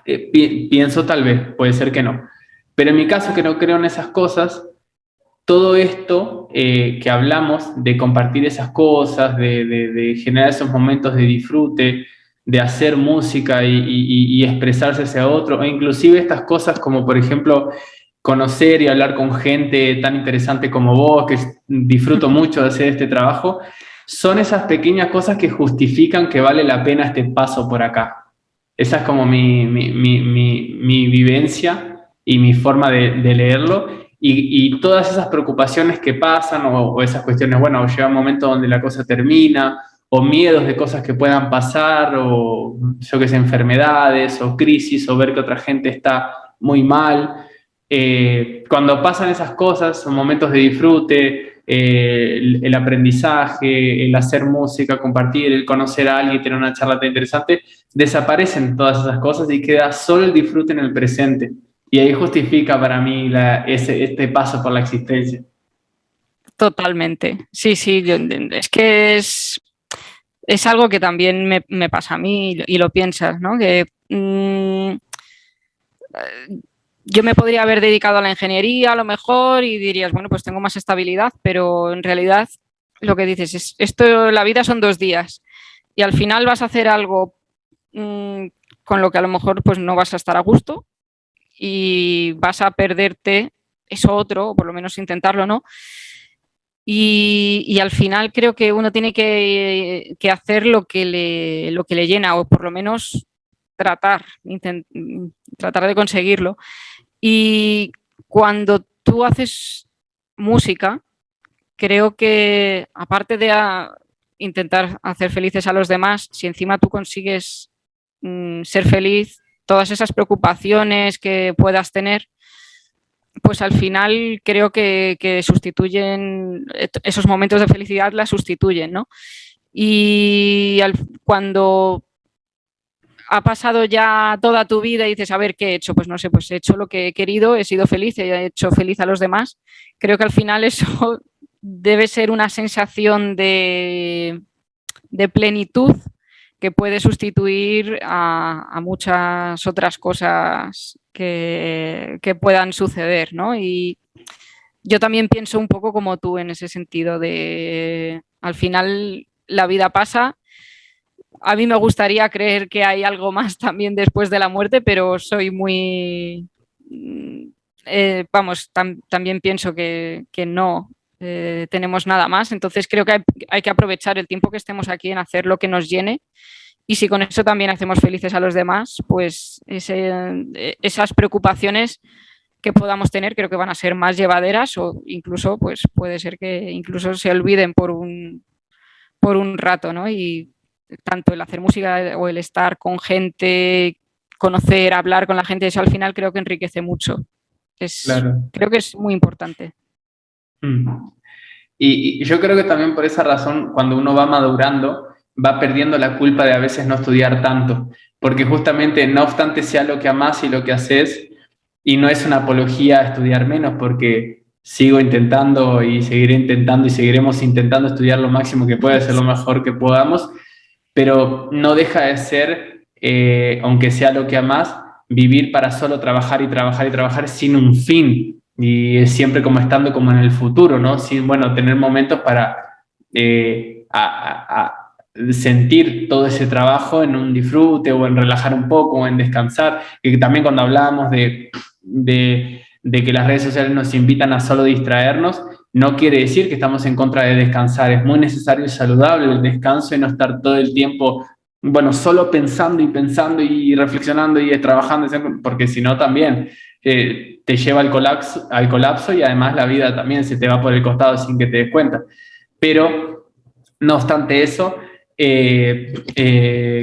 Pienso tal vez, puede ser que no. Pero en mi caso, que no creo en esas cosas, todo esto que hablamos de compartir esas cosas, de generar esos momentos de disfrute, de hacer música y expresarse hacia otro, e inclusive estas cosas como por ejemplo conocer y hablar con gente tan interesante como vos, que disfruto mucho de hacer este trabajo, son esas pequeñas cosas que justifican que vale la pena este paso por acá. Esa es como mi vivencia y mi forma de leerlo. Y todas esas preocupaciones que pasan o esas cuestiones, bueno, llega un momento donde la cosa termina, o miedos de cosas que puedan pasar, o yo qué sé, enfermedades, o crisis, o ver que otra gente está muy mal. Cuando pasan esas cosas, son momentos de disfrute, el aprendizaje, el hacer música, compartir, el conocer a alguien, tener una charla tan interesante, desaparecen todas esas cosas y queda solo el disfrute en el presente. Y ahí justifica para mí este paso por la existencia. Totalmente. Sí, sí, es que es algo que también me pasa a mí y lo piensas, ¿no? Que yo me podría haber dedicado a la ingeniería a lo mejor y dirías, bueno, pues tengo más estabilidad, pero en realidad lo que dices es, esto, la vida son 2 días y al final vas a hacer algo con lo que a lo mejor pues no vas a estar a gusto y vas a perderte eso otro, o por lo menos intentarlo, ¿no? Y al final creo que uno tiene que hacer lo que le llena, o por lo menos tratar de conseguirlo. Y cuando tú haces música, creo que aparte de intentar hacer felices a los demás, si encima tú consigues ser feliz, todas esas preocupaciones que puedas tener, pues al final creo que sustituyen, esos momentos de felicidad la sustituyen, ¿no? Y cuando ha pasado ya toda tu vida y dices, a ver, ¿qué he hecho? Pues no sé, pues he hecho lo que he querido, he sido feliz, he hecho feliz a los demás. Creo que al final eso debe ser una sensación de plenitud que puede sustituir a muchas otras cosas que puedan suceder, ¿no? Y yo también pienso un poco como tú en ese sentido de, al final la vida pasa. A mí me gustaría creer que hay algo más también después de la muerte, pero soy muy... vamos, también pienso que no tenemos nada más. Entonces creo que hay que aprovechar el tiempo que estemos aquí en hacer lo que nos llene. Y si con eso también hacemos felices a los demás, pues esas preocupaciones que podamos tener creo que van a ser más llevaderas o incluso pues puede ser que incluso se olviden por un rato, ¿no? Y tanto el hacer música o el estar con gente, conocer, hablar con la gente, eso al final creo que enriquece mucho. Claro. Creo que es muy importante. Mm. Y yo creo que también por esa razón, cuando uno va madurando, va perdiendo la culpa de a veces no estudiar tanto, porque justamente no obstante sea lo que amás y lo que haces, y no es una apología a estudiar menos, porque sigo intentando y seguiré intentando y seguiremos intentando estudiar lo máximo que pueda, ser lo mejor que podamos, pero no deja de ser, aunque sea lo que amás, vivir para solo trabajar y trabajar y trabajar sin un fin y siempre como estando como en el futuro, ¿no? Sin, bueno, tener momentos para sentir todo ese trabajo en un disfrute o en relajar un poco o en descansar. Y también cuando hablábamos de que las redes sociales nos invitan a solo distraernos, no quiere decir que estamos en contra de descansar. Es muy necesario y saludable el descanso y no estar todo el tiempo, bueno, solo pensando y reflexionando y trabajando, porque si no también te lleva al colapso y además la vida también se te va por el costado sin que te des cuenta. Pero, no obstante eso,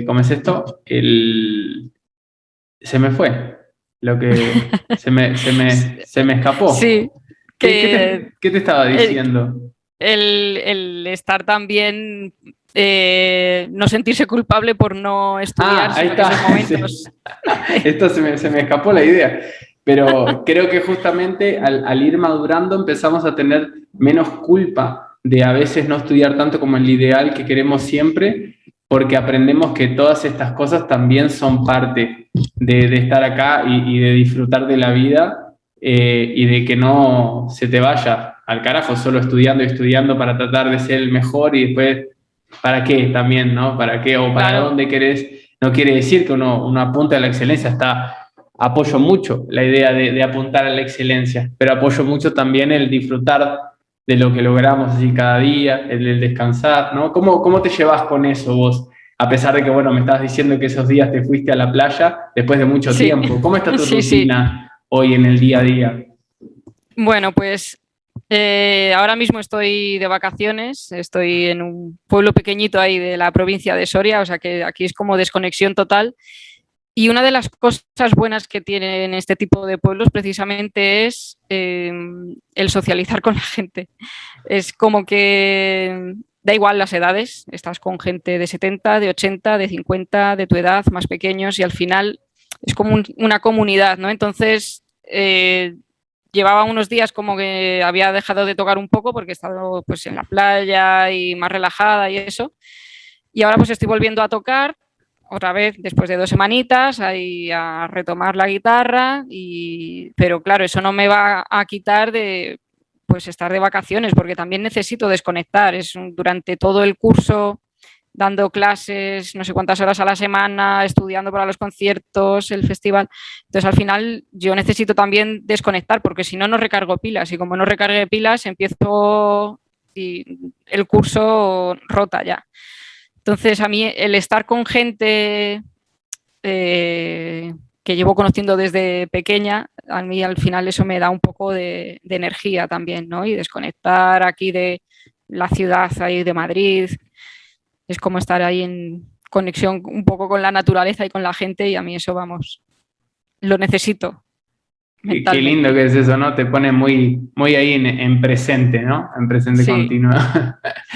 ¿cómo es esto? Se me fue. Lo que se me escapó. Sí, que Qué te estaba el, diciendo? el estar también, no sentirse culpable por no estudiar, Ahí sino que está. esos momentos... Esto se me escapó la idea. Pero creo que justamente al ir madurando empezamos a tener menos culpa de a veces no estudiar tanto como el ideal que queremos siempre, porque aprendemos que todas estas cosas también son parte de estar acá y de disfrutar de la vida, y de que no se te vaya al carajo solo estudiando y estudiando para tratar de ser el mejor y después, ¿para qué también, no? ¿Para qué o para Claro, dónde querés? No quiere decir que uno apunte a la excelencia, apoyo mucho la idea de apuntar a la excelencia, pero apoyo mucho también el disfrutar de lo que logramos así cada día, el descansar, ¿no? ¿Cómo te llevas con eso vos? A pesar de que, bueno, me estabas diciendo que esos días te fuiste a la playa después de mucho sí, tiempo. ¿Cómo está tu sí, sí. rutina hoy en el día a día? Bueno, pues ahora mismo estoy de vacaciones, estoy en un pueblo pequeñito ahí de la provincia de Soria, o sea que aquí es como desconexión total. Y una de las cosas buenas que tienen este tipo de pueblos precisamente es el socializar con la gente. Es como que da igual las edades, estás con gente de 70, de 80, de 50, de tu edad, más pequeños, y al final es como una comunidad, ¿no? Entonces, llevaba unos días como que había dejado de tocar un poco porque he estado pues en la playa y más relajada y eso. Y ahora pues estoy volviendo a tocar otra vez después de 2 semanitas ahí a retomar la guitarra, pero claro, eso no me va a quitar de pues estar de vacaciones porque también necesito desconectar. Durante todo el curso dando clases, no sé cuántas horas a la semana, estudiando para los conciertos, el festival. Entonces, al final, yo necesito también desconectar, porque si no, no recargo pilas. Y como no recargue pilas, empiezo y el curso rota ya. Entonces, a mí el estar con gente que llevo conociendo desde pequeña, a mí al final eso me da un poco de energía también, ¿no? Y desconectar aquí de la ciudad, ahí de Madrid, es como estar ahí en conexión un poco con la naturaleza y con la gente, y a mí eso, vamos, lo necesito Qué lindo mentalmente. que es eso, ¿no? Te pone muy, muy ahí en presente, ¿no? En presente Sí, continuo.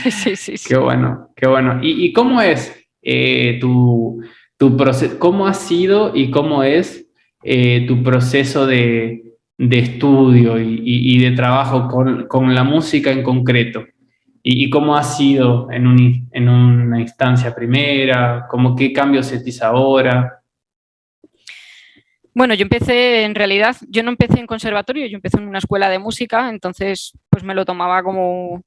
sí, sí, Qué sí. bueno, qué bueno. ¿Y cómo es tu proceso? ¿Cómo ha sido y cómo es tu proceso de estudio y de trabajo con la música en concreto? ¿Y cómo ha sido en una instancia primera? ¿Cómo qué cambios sentís ahora? Bueno, yo empecé, en realidad, yo no empecé en conservatorio, yo empecé en una escuela de música, entonces pues me lo tomaba como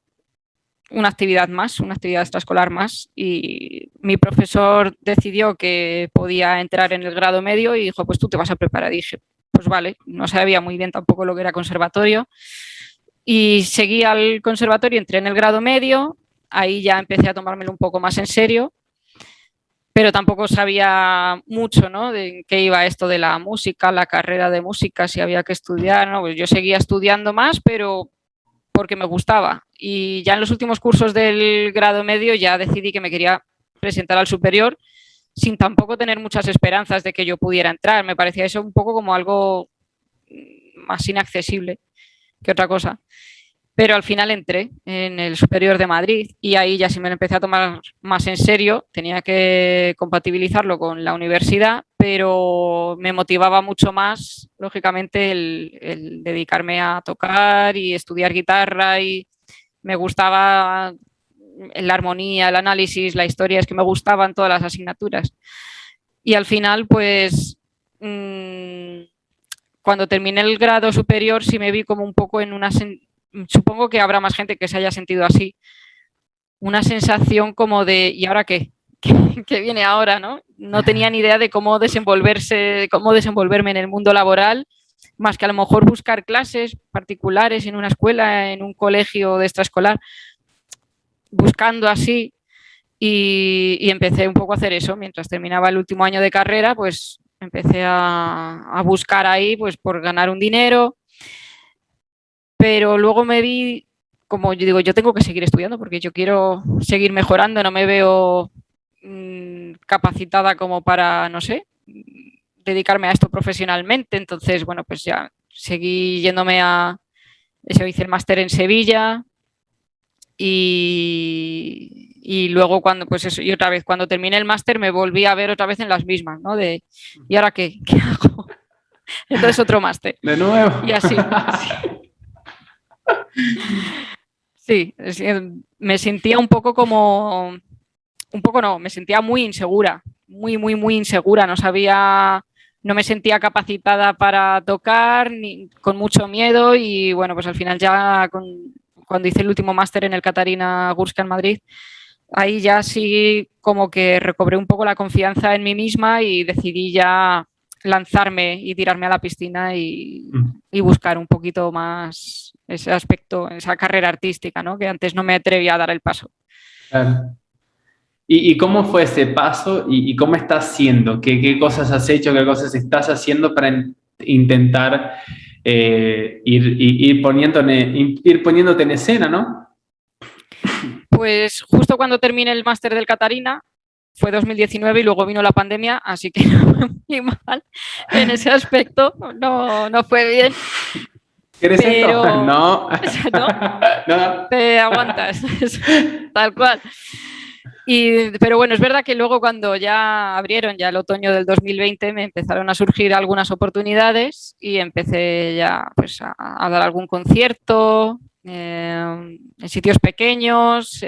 una actividad más, una actividad extraescolar más, y mi profesor decidió que podía entrar en el grado medio y dijo, pues tú te vas a preparar. Y dije, pues vale, no sabía muy bien tampoco lo que era conservatorio, y seguí al conservatorio, entré en el grado medio, ahí ya empecé a tomármelo un poco más en serio, pero tampoco sabía mucho, ¿no? De qué iba esto de la música, la carrera de música, si había que estudiar, ¿no? Pues yo seguía estudiando más, pero porque me gustaba. Y ya en los últimos cursos del grado medio ya decidí que me quería presentar al superior sin tampoco tener muchas esperanzas de que yo pudiera entrar. Me parecía eso un poco como algo más inaccesible que otra cosa. Pero al final entré en el Superior de Madrid y ahí ya sí me lo empecé a tomar más en serio. Tenía que compatibilizarlo con la universidad, pero me motivaba mucho más, lógicamente, el dedicarme a tocar y estudiar guitarra, y me gustaba la armonía, el análisis, la historia, es que me gustaban todas las asignaturas. Y al final, pues, cuando terminé el grado superior sí me vi como un poco en una, supongo que habrá más gente que se haya sentido así, una sensación como de, ¿y ahora qué? ¿Qué viene ahora? ¿No? No tenía ni idea de cómo desenvolverse, cómo desenvolverme en el mundo laboral, más que a lo mejor buscar clases particulares en una escuela, en un colegio de extraescolar, buscando así, y empecé un poco a hacer eso. Mientras terminaba el último año de carrera, pues empecé a buscar ahí pues por ganar un dinero, pero luego me vi, como yo digo, yo tengo que seguir estudiando porque yo quiero seguir mejorando, no me veo capacitada como para, no sé, dedicarme a esto profesionalmente. Entonces, bueno, pues ya seguí yéndome eso, hice el máster en Sevilla, y luego cuando, pues eso, y otra vez, cuando terminé el máster me volví a ver otra vez en las mismas, ¿no? ¿Y ahora qué? ¿Qué hago? Entonces otro máster. De nuevo. Y así, sí, me sentía un poco como, un poco no, me sentía muy insegura, muy, muy, muy insegura, no sabía, no me sentía capacitada para tocar, ni, con mucho miedo, y bueno, pues al final ya cuando hice el último máster en el Catarina Gurska en Madrid, ahí ya sí como que recobré un poco la confianza en mí misma y decidí ya lanzarme y tirarme a la piscina y buscar un poquito más ese aspecto, esa carrera artística, ¿no? Que antes no me atrevía a dar el paso. Claro. Y cómo fue ese paso y cómo estás haciendo? ¿Qué cosas has hecho? ¿Qué cosas estás haciendo para intentar ir poniéndote en escena, ¿no? Pues justo cuando terminé el máster del Catarina, fue 2019 y luego vino la pandemia, así que no fue muy mal en ese aspecto, no fue bien. ¿Quieres esto? Pero No. no, No. te aguantas, tal cual. Pero bueno, es verdad que luego cuando ya abrieron, ya el otoño del 2020, me empezaron a surgir algunas oportunidades y empecé ya pues a dar algún concierto en sitios pequeños,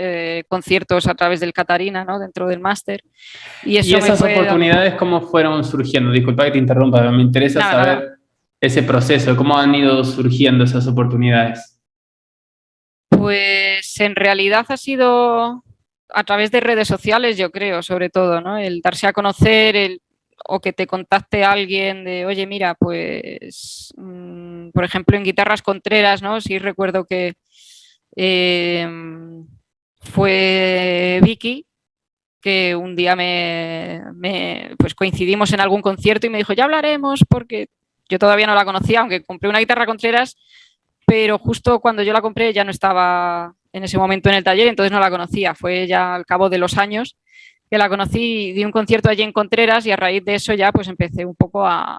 conciertos a través del Catarina, ¿no? Dentro del máster. Y ¿Y eso me esas fue dando un oportunidades poco. cómo fueron surgiendo? Disculpa que te interrumpa, pero me interesa Nada, nada. saber ese proceso, cómo han ido surgiendo esas oportunidades. Pues en realidad ha sido a través de redes sociales, yo creo, sobre todo, ¿no? El darse a conocer, o que te contacte alguien de, oye, mira, pues, por ejemplo, en Guitarras Contreras, ¿no? Sí recuerdo que eh, fue Vicky, que un día pues coincidimos en algún concierto y me dijo, ya hablaremos, porque yo todavía no la conocía, aunque compré una guitarra Contreras, pero justo cuando yo la compré ya no estaba en ese momento en el taller, entonces no la conocía. Fue ya al cabo de los años que la conocí, di un concierto allí en Contreras y a raíz de eso ya pues empecé un poco a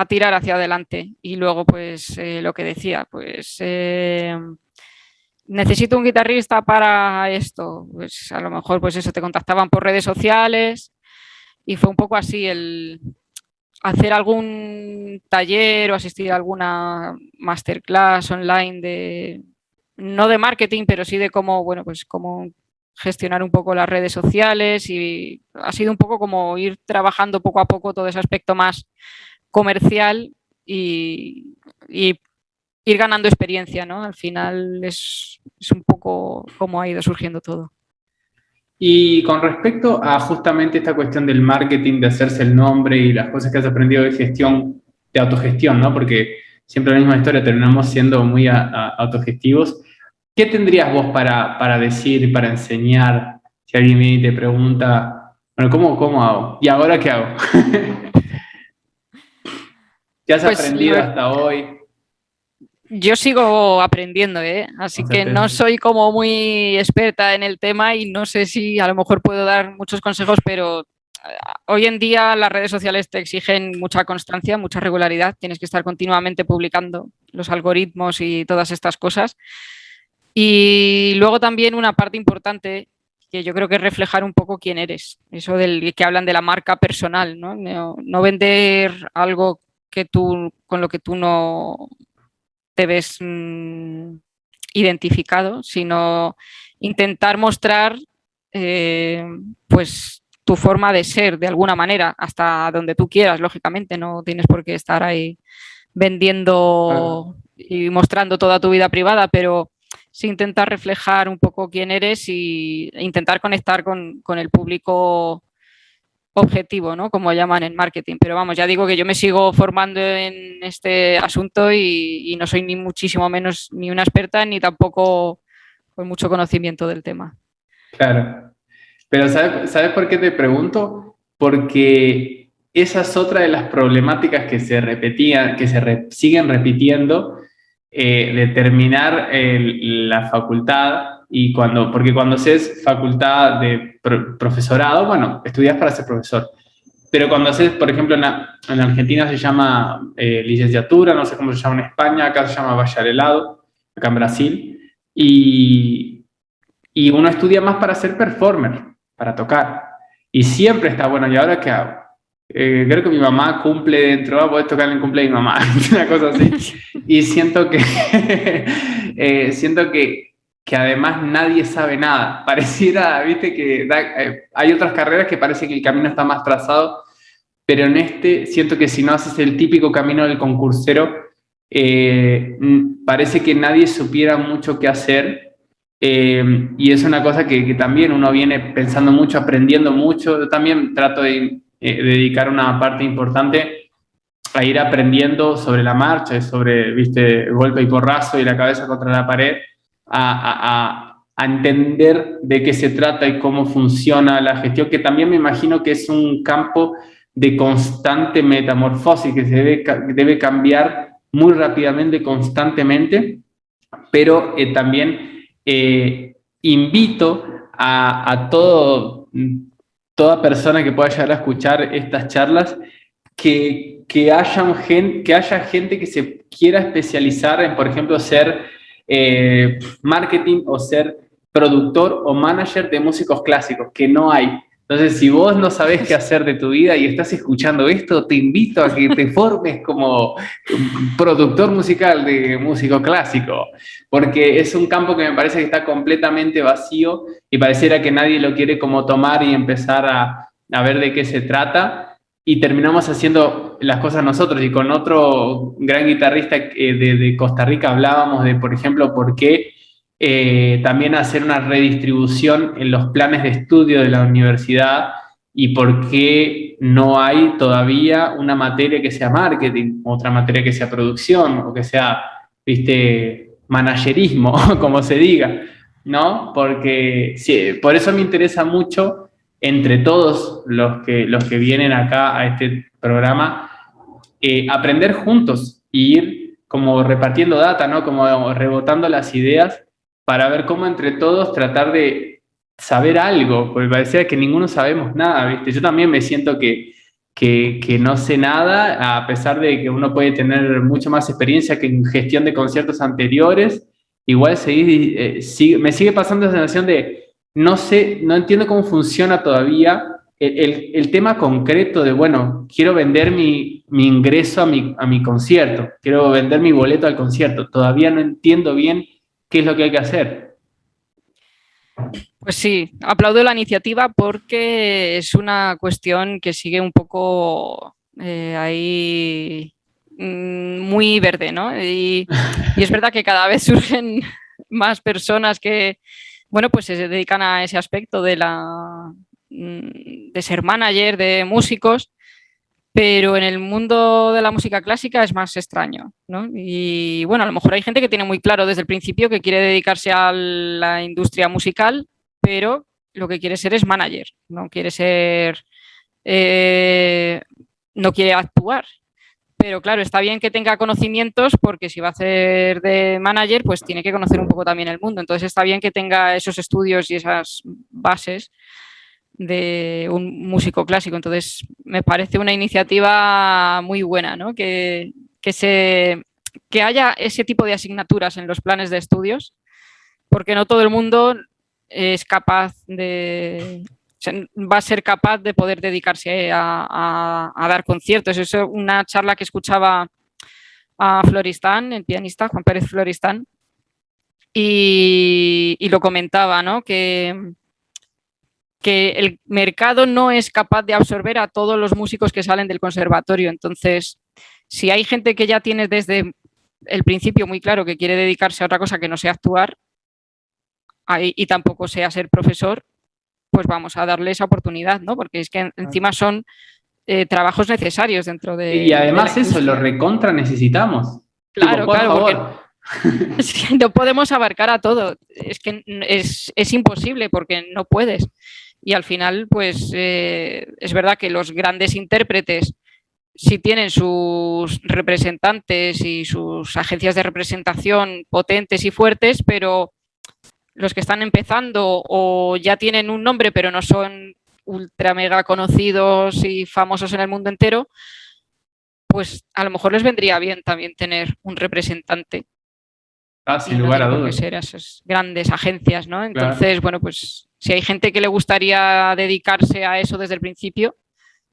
tirar hacia adelante. Y luego pues lo que decía, pues necesito un guitarrista para esto. Pues a lo mejor pues eso, te contactaban por redes sociales y fue un poco así el hacer algún taller o asistir a alguna masterclass online no de marketing, pero sí de cómo, bueno, pues cómo gestionar un poco las redes sociales, y ha sido un poco como ir trabajando poco a poco todo ese aspecto más comercial y ir ganando experiencia, ¿no? Al final es un poco cómo ha ido surgiendo todo. Y con respecto a justamente esta cuestión del marketing, de hacerse el nombre y las cosas que has aprendido de gestión, de autogestión, ¿no? Porque siempre la misma historia, terminamos siendo muy autogestivos. ¿Qué tendrías vos para decir, para enseñar? Si alguien viene y te pregunta, bueno, ¿cómo hago? ¿Y ahora qué hago? ¿Qué has Pues aprendido hasta hoy? yo sigo aprendiendo, ¿eh? O Así sea, que no soy como muy experta en el tema y no sé si a lo mejor puedo dar muchos consejos, pero hoy en día las redes sociales te exigen mucha constancia, mucha regularidad. Tienes que estar continuamente publicando los algoritmos y todas estas cosas. Y luego también una parte importante que yo creo que es reflejar un poco quién eres. Eso del que hablan de la marca personal, ¿no? No vender algo con lo que tú no te ves identificado, sino intentar mostrar pues tu forma de ser de alguna manera, hasta donde tú quieras, lógicamente, no tienes por qué estar ahí vendiendo y mostrando toda tu vida privada, pero sí intentar reflejar un poco quién eres e intentar conectar con el público objetivo, ¿no? Como llaman en marketing. Pero vamos, ya digo que yo me sigo formando en este asunto y no soy ni muchísimo menos ni una experta ni tampoco con mucho conocimiento del tema. Claro. Pero ¿sabes por qué te pregunto? Porque esa es otra de las problemáticas que se repetían, que siguen repitiendo, de terminar la facultad y porque cuando haces facultad de profesorado, bueno, estudias para ser profesor. Pero cuando haces, por ejemplo, en Argentina se llama licenciatura, no sé cómo se llama en España, acá se llama bacharelado, acá en Brasil, y uno estudia más para ser performer, para tocar. Y siempre está bueno, ¿y ahora qué hago? Creo que mi mamá cumple dentro, voy a tocar en el cumple de mi mamá, una cosa así. Y siento que, siento que además nadie sabe nada. Pareciera, viste, que hay otras carreras que parece que el camino está más trazado, pero en este siento que si no haces el típico camino del concursero, parece que nadie supiera mucho qué hacer, y es una cosa que también uno viene pensando mucho, aprendiendo mucho. Yo también trato de dedicar una parte importante a ir aprendiendo sobre la marcha, sobre, viste, golpe y porrazo y la cabeza contra la pared, a entender de qué se trata y cómo funciona la gestión, que también me imagino que es un campo de constante metamorfosis, que se debe cambiar muy rápidamente, constantemente, pero también invito a todo toda persona que pueda llegar a escuchar estas charlas, que haya gente que se quiera especializar en, por ejemplo, ser marketing o ser productor o manager de músicos clásicos, que no hay. Entonces, si vos no sabés qué hacer de tu vida y estás escuchando esto, te invito a que te formes como productor musical de músico clásico, porque es un campo que me parece que está completamente vacío y pareciera que nadie lo quiere como tomar y empezar a ver de qué se trata, y terminamos haciendo las cosas nosotros. Y con otro gran guitarrista de Costa Rica hablábamos de, por ejemplo, por qué también hacer una redistribución en los planes de estudio de la universidad y por qué no hay todavía una materia que sea marketing, otra materia que sea producción o que sea, viste, managerismo, como se diga, ¿no? Porque sí, por eso me interesa mucho entre todos los que vienen acá a este programa, aprender juntos e ir como repartiendo data, ¿no? Como rebotando las ideas para ver cómo entre todos tratar de saber algo, porque parecía que ninguno sabemos nada, ¿viste? Yo también me siento que no sé nada, a pesar de que uno puede tener mucho más experiencia que en gestión de conciertos anteriores, igual me sigue pasando esa sensación de no sé, no entiendo cómo funciona todavía el tema concreto de, bueno, quiero vender mi ingreso a mi concierto, quiero vender mi boleto al concierto, todavía no entiendo bien qué es lo que hay que hacer. Pues sí, aplaudo la iniciativa porque es una cuestión que sigue un poco ahí muy verde, ¿no? Y es verdad que cada vez surgen más personas que, bueno, pues se dedican a ese aspecto de ser manager de músicos, pero en el mundo de la música clásica es más extraño, ¿no? Y bueno, a lo mejor hay gente que tiene muy claro desde el principio que quiere dedicarse a la industria musical, pero lo que quiere ser es manager, no quiere ser, eh, no quiere actuar. Pero claro, está bien que tenga conocimientos porque si va a hacer de manager, pues tiene que conocer un poco también el mundo. Entonces está bien que tenga esos estudios y esas bases de un músico clásico. Entonces, me parece una iniciativa muy buena, ¿no? Que haya ese tipo de asignaturas en los planes de estudios, porque no todo el mundo es capaz de, va a ser capaz de poder dedicarse a dar conciertos. Eso es una charla que escuchaba a Floristán, el pianista Juan Pérez Floristán, y lo comentaba, ¿no? Que el mercado no es capaz de absorber a todos los músicos que salen del conservatorio. Entonces, si hay gente que ya tiene desde el principio muy claro que quiere dedicarse a otra cosa que no sea actuar y tampoco sea ser profesor, pues vamos a darle esa oportunidad, ¿no? Porque es que encima son trabajos necesarios dentro de... Y además de eso, lo recontra necesitamos. Claro, Tipo, por claro, favor. porque no podemos abarcar a todo. Es que es imposible porque no puedes. Y al final, pues es verdad que los grandes intérpretes sí tienen sus representantes y sus agencias de representación potentes y fuertes, pero los que están empezando o ya tienen un nombre pero no son ultra mega conocidos y famosos en el mundo entero, pues a lo mejor les vendría bien también tener un representante Sin y no lugar a tiene por qué dudas. ser esas grandes agencias, ¿no? Claro. Entonces, bueno, pues si hay gente que le gustaría dedicarse a eso desde el principio,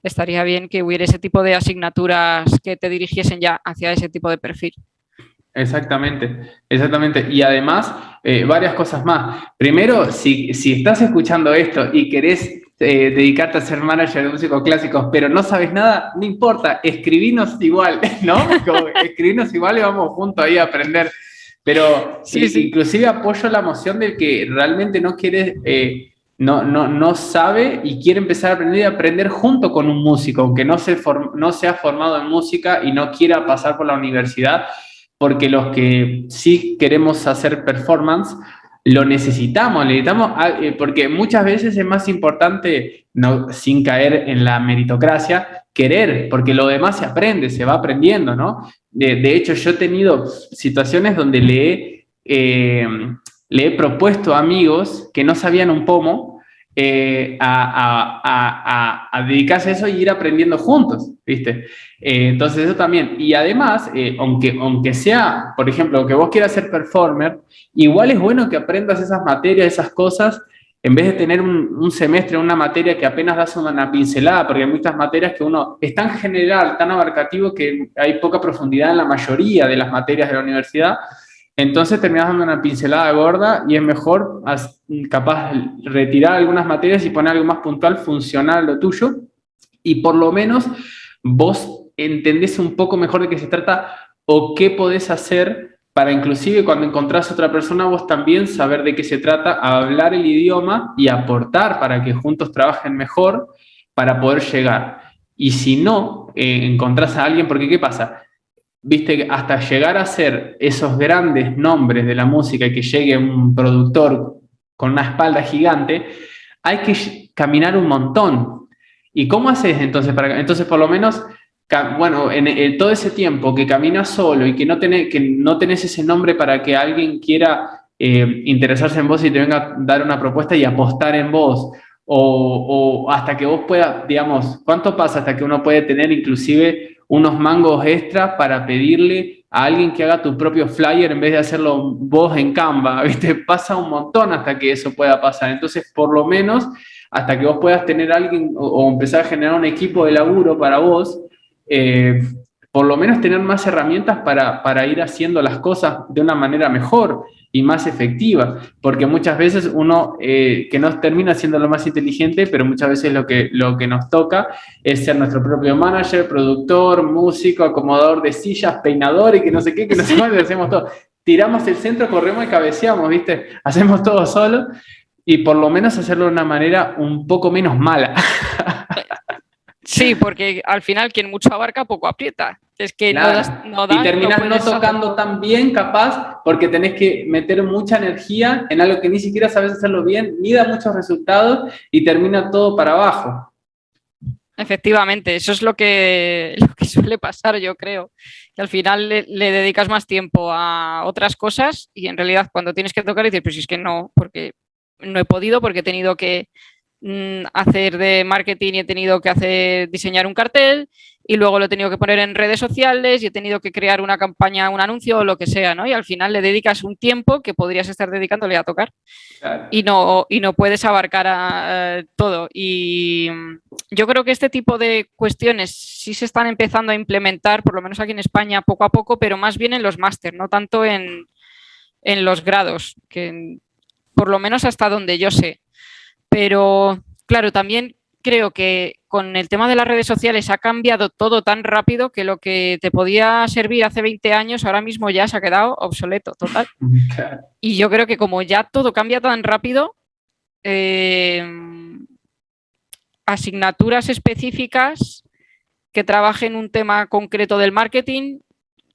estaría bien que hubiera ese tipo de asignaturas que te dirigiesen ya hacia ese tipo de perfil. Exactamente, exactamente. Y además, varias cosas más. Primero, si estás escuchando esto y querés dedicarte a ser manager de músicos clásicos, pero no sabes nada, no importa, escribinos igual, ¿no? Como, escribinos igual y vamos juntos ahí a aprender. Pero Sí, sí. inclusive apoyo la moción del que realmente no quiere, no sabe y quiere empezar a aprender y aprender junto con un músico, aunque no se ha formado en música y no quiera pasar por la universidad, porque los que sí queremos hacer performance, lo necesitamos, porque muchas veces es más importante, no, sin caer en la meritocracia, querer, porque lo demás se aprende, se va aprendiendo, ¿no? De hecho, yo he tenido situaciones donde le he propuesto a amigos que no sabían un pomo, a dedicarse a eso y ir aprendiendo juntos, ¿viste? Entonces eso también. Y además, aunque sea, por ejemplo, que vos quieras ser performer, igual es bueno que aprendas esas materias, esas cosas, en vez de tener un semestre, una materia que apenas das una pincelada, porque hay muchas materias que uno es tan general, tan abarcativo, que hay poca profundidad en la mayoría de las materias de la universidad. Entonces terminas dando una pincelada gorda y es mejor capaz retirar algunas materias y poner algo más puntual, funcional a lo tuyo, y por lo menos vos entendés un poco mejor de qué se trata o qué podés hacer para inclusive cuando encontrás a otra persona vos también saber de qué se trata, hablar el idioma y aportar para que juntos trabajen mejor para poder llegar. Y si no, encontrás a alguien, porque ¿qué pasa? Viste, que hasta llegar a ser esos grandes nombres de la música y que llegue un productor con una espalda gigante, hay que caminar un montón. ¿Y cómo haces entonces? Entonces, por lo menos, bueno, en todo ese tiempo que caminas solo y que no tenés ese nombre para que alguien quiera interesarse en vos y te venga a dar una propuesta y apostar en vos, o hasta que vos puedas, digamos, ¿cuánto pasa hasta que uno puede tener inclusive unos mangos extra para pedirle a alguien que haga tu propio flyer en vez de hacerlo vos en Canva? ¿Viste? Pasa un montón hasta que eso pueda pasar. Entonces, por lo menos, hasta que vos puedas tener a alguien o empezar a generar un equipo de laburo para vos, eh, por lo menos tener más herramientas para ir haciendo las cosas de una manera mejor y más efectiva, porque muchas veces uno que no termina siendo lo más inteligente, pero muchas veces lo que nos toca es ser nuestro propio manager, productor, músico, acomodador de sillas, peinador y que no sé qué, que no sé cuánto, hacemos todo. Tiramos el centro, corremos y cabeceamos, ¿viste? Hacemos todo solo y por lo menos hacerlo de una manera un poco menos mala. Sí, porque al final quien mucho abarca poco aprieta. Es que Claro. no das, Y terminás no hacer. tocando tan bien, capaz, porque tenés que meter mucha energía en algo que ni siquiera sabes hacerlo bien, ni da muchos resultados y termina todo para abajo. Efectivamente, eso es lo que suele pasar, yo creo. Que al final le dedicas más tiempo a otras cosas y en realidad cuando tienes que tocar dices, pues si es que no, porque no he podido, porque he tenido que hacer de marketing y he tenido que diseñar un cartel y luego lo he tenido que poner en redes sociales y he tenido que crear una campaña, un anuncio o lo que sea, ¿no? Y al final le dedicas un tiempo que podrías estar dedicándole a tocar. Claro. Y no puedes abarcar todo. Y yo creo que este tipo de cuestiones sí se están empezando a implementar, por lo menos aquí en España, poco a poco, pero más bien en los máster, no tanto en los grados, que por lo menos hasta donde yo sé. Pero claro, también creo que con el tema de las redes sociales ha cambiado todo tan rápido que lo que te podía servir hace 20 años ahora mismo ya se ha quedado obsoleto, total. Claro. Y yo creo que como ya todo cambia tan rápido, asignaturas específicas que trabajen un tema concreto del marketing,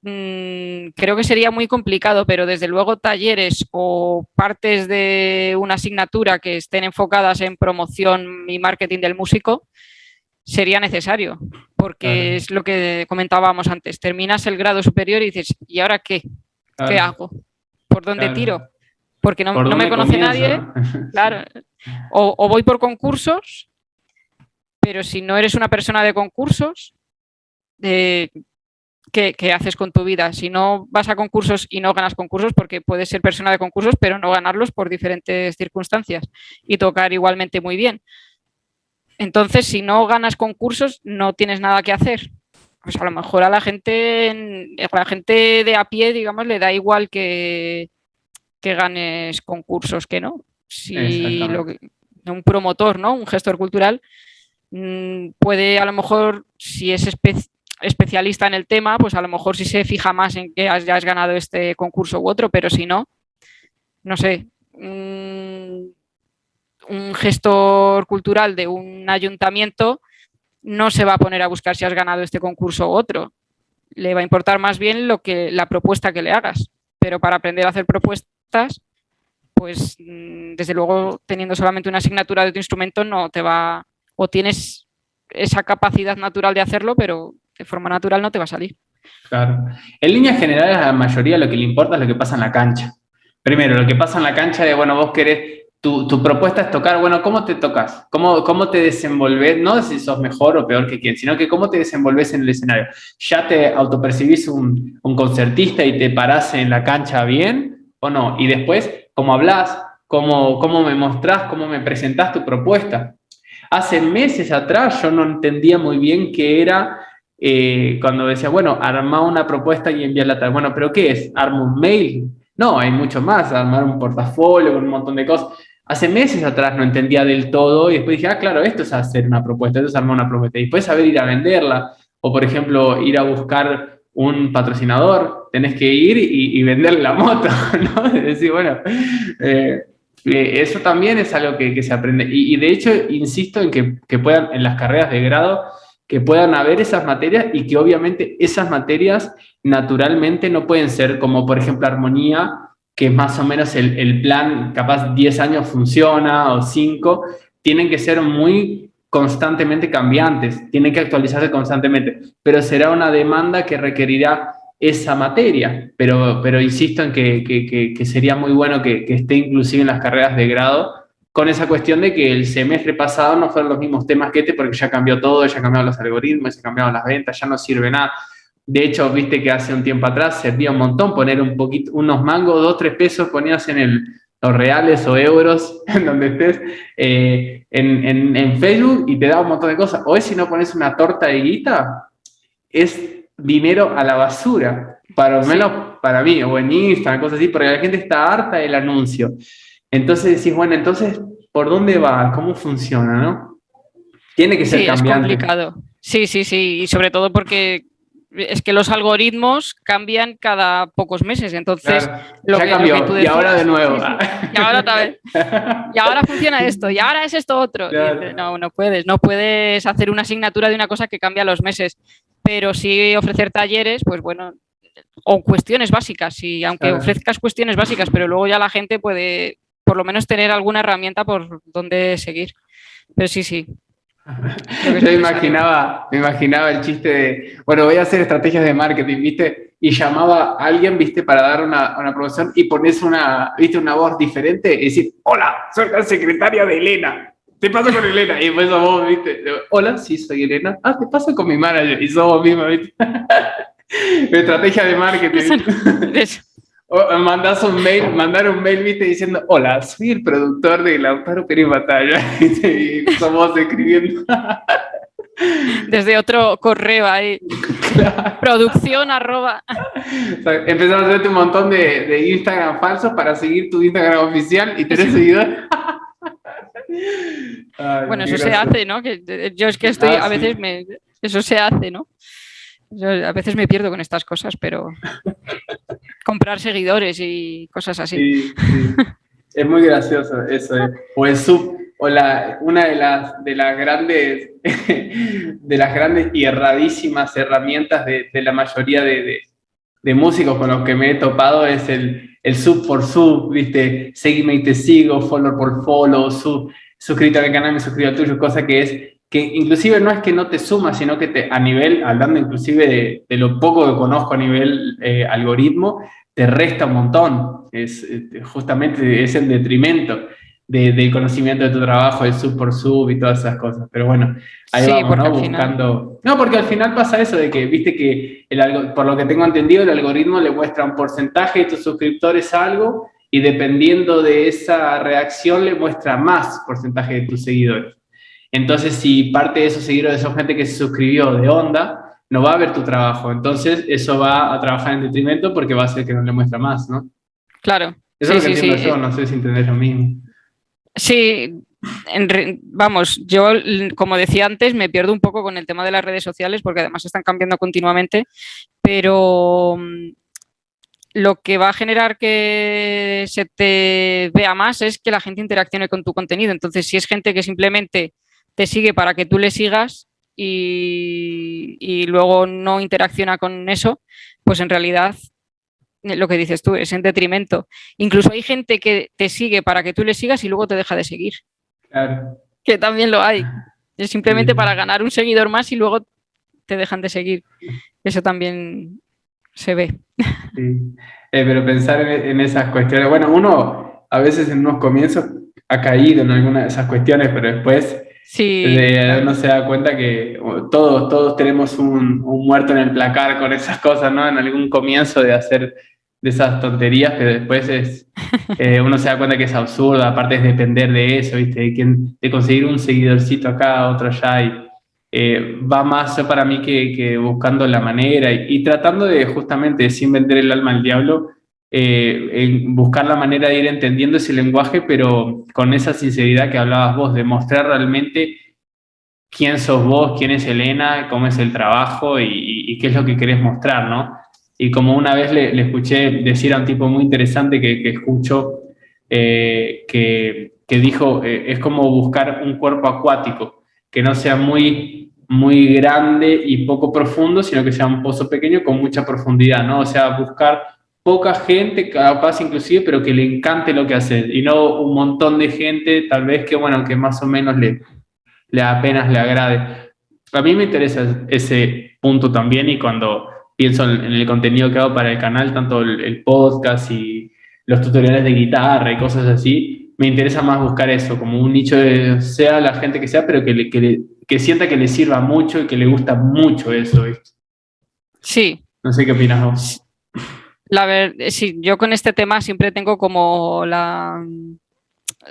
creo que sería muy complicado, pero desde luego talleres o partes de una asignatura que estén enfocadas en promoción y marketing del músico sería necesario, porque Claro. es lo que comentábamos antes, terminas el grado superior y dices, ¿y ahora qué? Claro. ¿Qué hago? ¿Por dónde Claro. tiro? Porque no ¿Por me dónde conoce comienzo, nadie, no? claro, o voy por concursos, pero si no eres una persona de concursos, ¿qué haces con tu vida? Si no vas a concursos y no ganas concursos, porque puedes ser persona de concursos, pero no ganarlos por diferentes circunstancias y tocar igualmente muy bien. Entonces, si no ganas concursos, no tienes nada que hacer. Pues a lo mejor a la gente de a pie, digamos, le da igual que ganes concursos que no. Si un promotor, ¿no? Un gestor cultural puede a lo mejor, si es especialista en el tema, pues a lo mejor sí se fija más en que ya has ganado este concurso u otro, pero si no, no sé, un gestor cultural de un ayuntamiento no se va a poner a buscar si has ganado este concurso u otro. Le va a importar más bien la propuesta que le hagas. Pero para aprender a hacer propuestas, pues desde luego teniendo solamente una asignatura de tu instrumento no te va, o tienes esa capacidad natural de hacerlo, pero de forma natural no te va a salir. Claro. En líneas generales, a la mayoría lo que le importa es lo que pasa en la cancha. Primero, lo que pasa en la cancha de, bueno, vos querés tu propuesta es tocar, bueno, ¿cómo te tocas? ¿Cómo te desenvolves? No si sos mejor o peor que quién, sino que cómo te desenvolves en el escenario. ¿Ya te autopercibís un concertista y te parás en la cancha bien o no? Y después, ¿cómo hablás? ¿Cómo me mostrás? ¿Cómo me presentás tu propuesta? Hace meses atrás yo no entendía muy bien qué era cuando decía, bueno, armá una propuesta y enviarla tal. Bueno, ¿pero qué es? ¿Armo un mail? No, hay mucho más, armar un portafolio con un montón de cosas. Hace meses atrás no entendía del todo y después dije, ah, claro, esto es hacer una propuesta, esto es armar una propuesta. Y después saber ir a venderla o, por ejemplo, ir a buscar un patrocinador, tenés que ir y venderle la moto, ¿no? Es decir, bueno, eso también es algo que se aprende. Y de hecho, insisto en que puedan, en las carreras de grado, que puedan haber esas materias y que obviamente esas materias naturalmente no pueden ser como, por ejemplo, armonía, que es más o menos el plan, capaz 10 años funciona o 5, tienen que ser muy constantemente cambiantes, tienen que actualizarse constantemente, pero será una demanda que requerirá esa materia, pero insisto en que sería muy bueno que esté inclusive en las carreras de grado, con esa cuestión de que el semestre pasado no fueron los mismos temas que este, porque ya cambió todo, ya cambiaron los algoritmos, ya cambiaron las ventas, ya no sirve nada. De hecho, viste que hace un tiempo atrás servía un montón poner un poquito, unos mangos, 2, 3 pesos, ponías los reales o euros, en donde estés, en Facebook y te da un montón de cosas. Hoy si no pones una torta de guita, es dinero a la basura, para lo menos para mí, o en Instagram, cosas así, porque la gente está harta del anuncio. Entonces decís, bueno, entonces, ¿por dónde va? ¿Cómo funciona, no? Tiene que ser Sí, es cambiante. complicado. Sí, sí, sí. Y sobre todo porque es que los algoritmos cambian cada pocos meses. Entonces, Claro, lo ya lo que cambió, tú y ahora de decías, nuevo. sí, sí. Y ahora otra vez. Y ahora funciona esto, y ahora es esto otro. Y dices, Claro. no, no puedes. No puedes hacer una asignatura de una cosa que cambia los meses. Pero sí ofrecer talleres, pues bueno, o cuestiones básicas. Y aunque Claro. ofrezcas cuestiones básicas, pero luego ya la gente puede por lo menos tener alguna herramienta por donde seguir. Pero sí, sí, creo que es Yo necesario. me imaginaba el chiste de, bueno, voy a hacer estrategias de marketing, ¿viste? Y llamaba a alguien, ¿viste? Para dar una promoción y pones ¿viste? Una voz diferente y decir, hola, soy la secretaria de Elena. Te paso con Elena. Y después sos vos, ¿viste? Hola, sí, soy Elena. Ah, te paso con mi manager. Y sos vos misma, ¿viste? Estrategia de marketing. Eso no- eso. O mandar un mail, viste, diciendo, hola, soy el productor de Lautaro Pérez Batalla, y somos escribiendo. Desde otro correo ahí, Claro. producción arroba. O sea, empezamos a hacerte un montón de Instagram falsos para seguir tu Instagram oficial y tener Eso. seguidores. Ay, Bueno, qué eso se gracioso. hace, ¿no? Yo es que estoy, Ah, a sí, veces eso se hace, ¿no? Yo a veces me pierdo con estas cosas, pero comprar seguidores y cosas así. sí, sí. Es muy gracioso eso. O el sub, o una de las grandes, de las grandes y erradísimas herramientas de la mayoría de músicos con los que me he topado es el sub por sub, ¿viste? Seguime y te sigo, follow por follow, suscríbete a mi canal, me suscribo al tuyo, cosa que inclusive no es que no te suma, sino que a nivel, hablando inclusive de lo poco que conozco a nivel algoritmo, te resta un montón. Justamente es en detrimento del conocimiento de tu trabajo, el sub por sub y todas esas cosas. Pero bueno, ahí Sí, vamos, porque ¿no? al final, Buscando. No, porque al final pasa eso de que, viste que por lo que tengo entendido, el algoritmo le muestra un porcentaje de tus suscriptores a algo y dependiendo de esa reacción le muestra más porcentaje de tus seguidores. Entonces, si parte de esos seguidores son gente que se suscribió de onda, no va a ver tu trabajo. Entonces, eso va a trabajar en detrimento porque va a ser que no le muestra más, ¿no? claro, Eso es sí, lo que sí, entiendo sí. yo, no sé si entendés lo mismo. Sí, vamos, yo, como decía antes, me pierdo un poco con el tema de las redes sociales porque además están cambiando continuamente, pero lo que va a generar que se te vea más es que la gente interaccione con tu contenido. Entonces, si es gente que simplemente te sigue para que tú le sigas y luego no interacciona con eso, pues en realidad lo que dices tú es en detrimento. Incluso hay gente que te sigue para que tú le sigas y luego te deja de seguir, Claro. que también lo hay. Es simplemente para Sí, ganar un seguidor más y luego te dejan de seguir. Eso también se ve. sí. Pero pensar en esas cuestiones. Bueno, uno a veces en unos comienzos ha caído en alguna de esas cuestiones, pero después Sí, uno claro. se da cuenta que todos tenemos un muerto en el placar con esas cosas, ¿no? En algún comienzo de hacer de esas tonterías, pero después uno se da cuenta que es absurdo, aparte es depender de eso, ¿viste? De conseguir un seguidorcito acá, otro allá, y va más para mí que buscando la manera y tratando de justamente, sin vender el alma al diablo, en buscar la manera de ir entendiendo ese lenguaje, pero con esa sinceridad que hablabas vos, de mostrar realmente quién sos vos, quién es Elena, cómo es el trabajo y qué es lo que querés mostrar, ¿no? Y como una vez le escuché decir a un tipo muy interesante que escucho, que dijo, es como buscar un cuerpo acuático, que no sea muy grande y poco profundo, sino que sea un pozo pequeño con mucha profundidad, ¿no? O sea, buscar poca gente, capaz inclusive, pero que le encante lo que hace, y no un montón de gente, tal vez que, bueno, que más o menos le apenas le agrade. A mí me interesa ese punto también y cuando pienso en el contenido que hago para el canal, tanto el podcast y los tutoriales de guitarra y cosas así, me interesa más buscar eso, como un nicho de, sea la gente que sea, pero que sienta que le sirva mucho y que le gusta mucho eso, ¿viste? Sí, No sé qué opinas vos. sí, yo con este tema siempre tengo como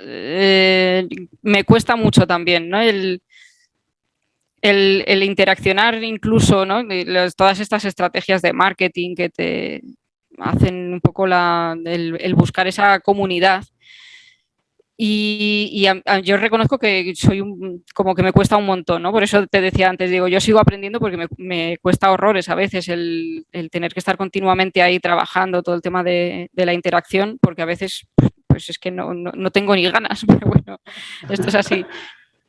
eh, me cuesta mucho también, ¿no? El interaccionar incluso, ¿no? Todas estas estrategias de marketing que te hacen un poco el buscar esa comunidad. Yo reconozco que como que me cuesta un montón, ¿no? Por eso te decía antes, digo, yo sigo aprendiendo porque me cuesta horrores a veces el tener que estar continuamente ahí trabajando todo el tema de la interacción, porque a veces pues es que no tengo ni ganas, pero bueno, esto es así.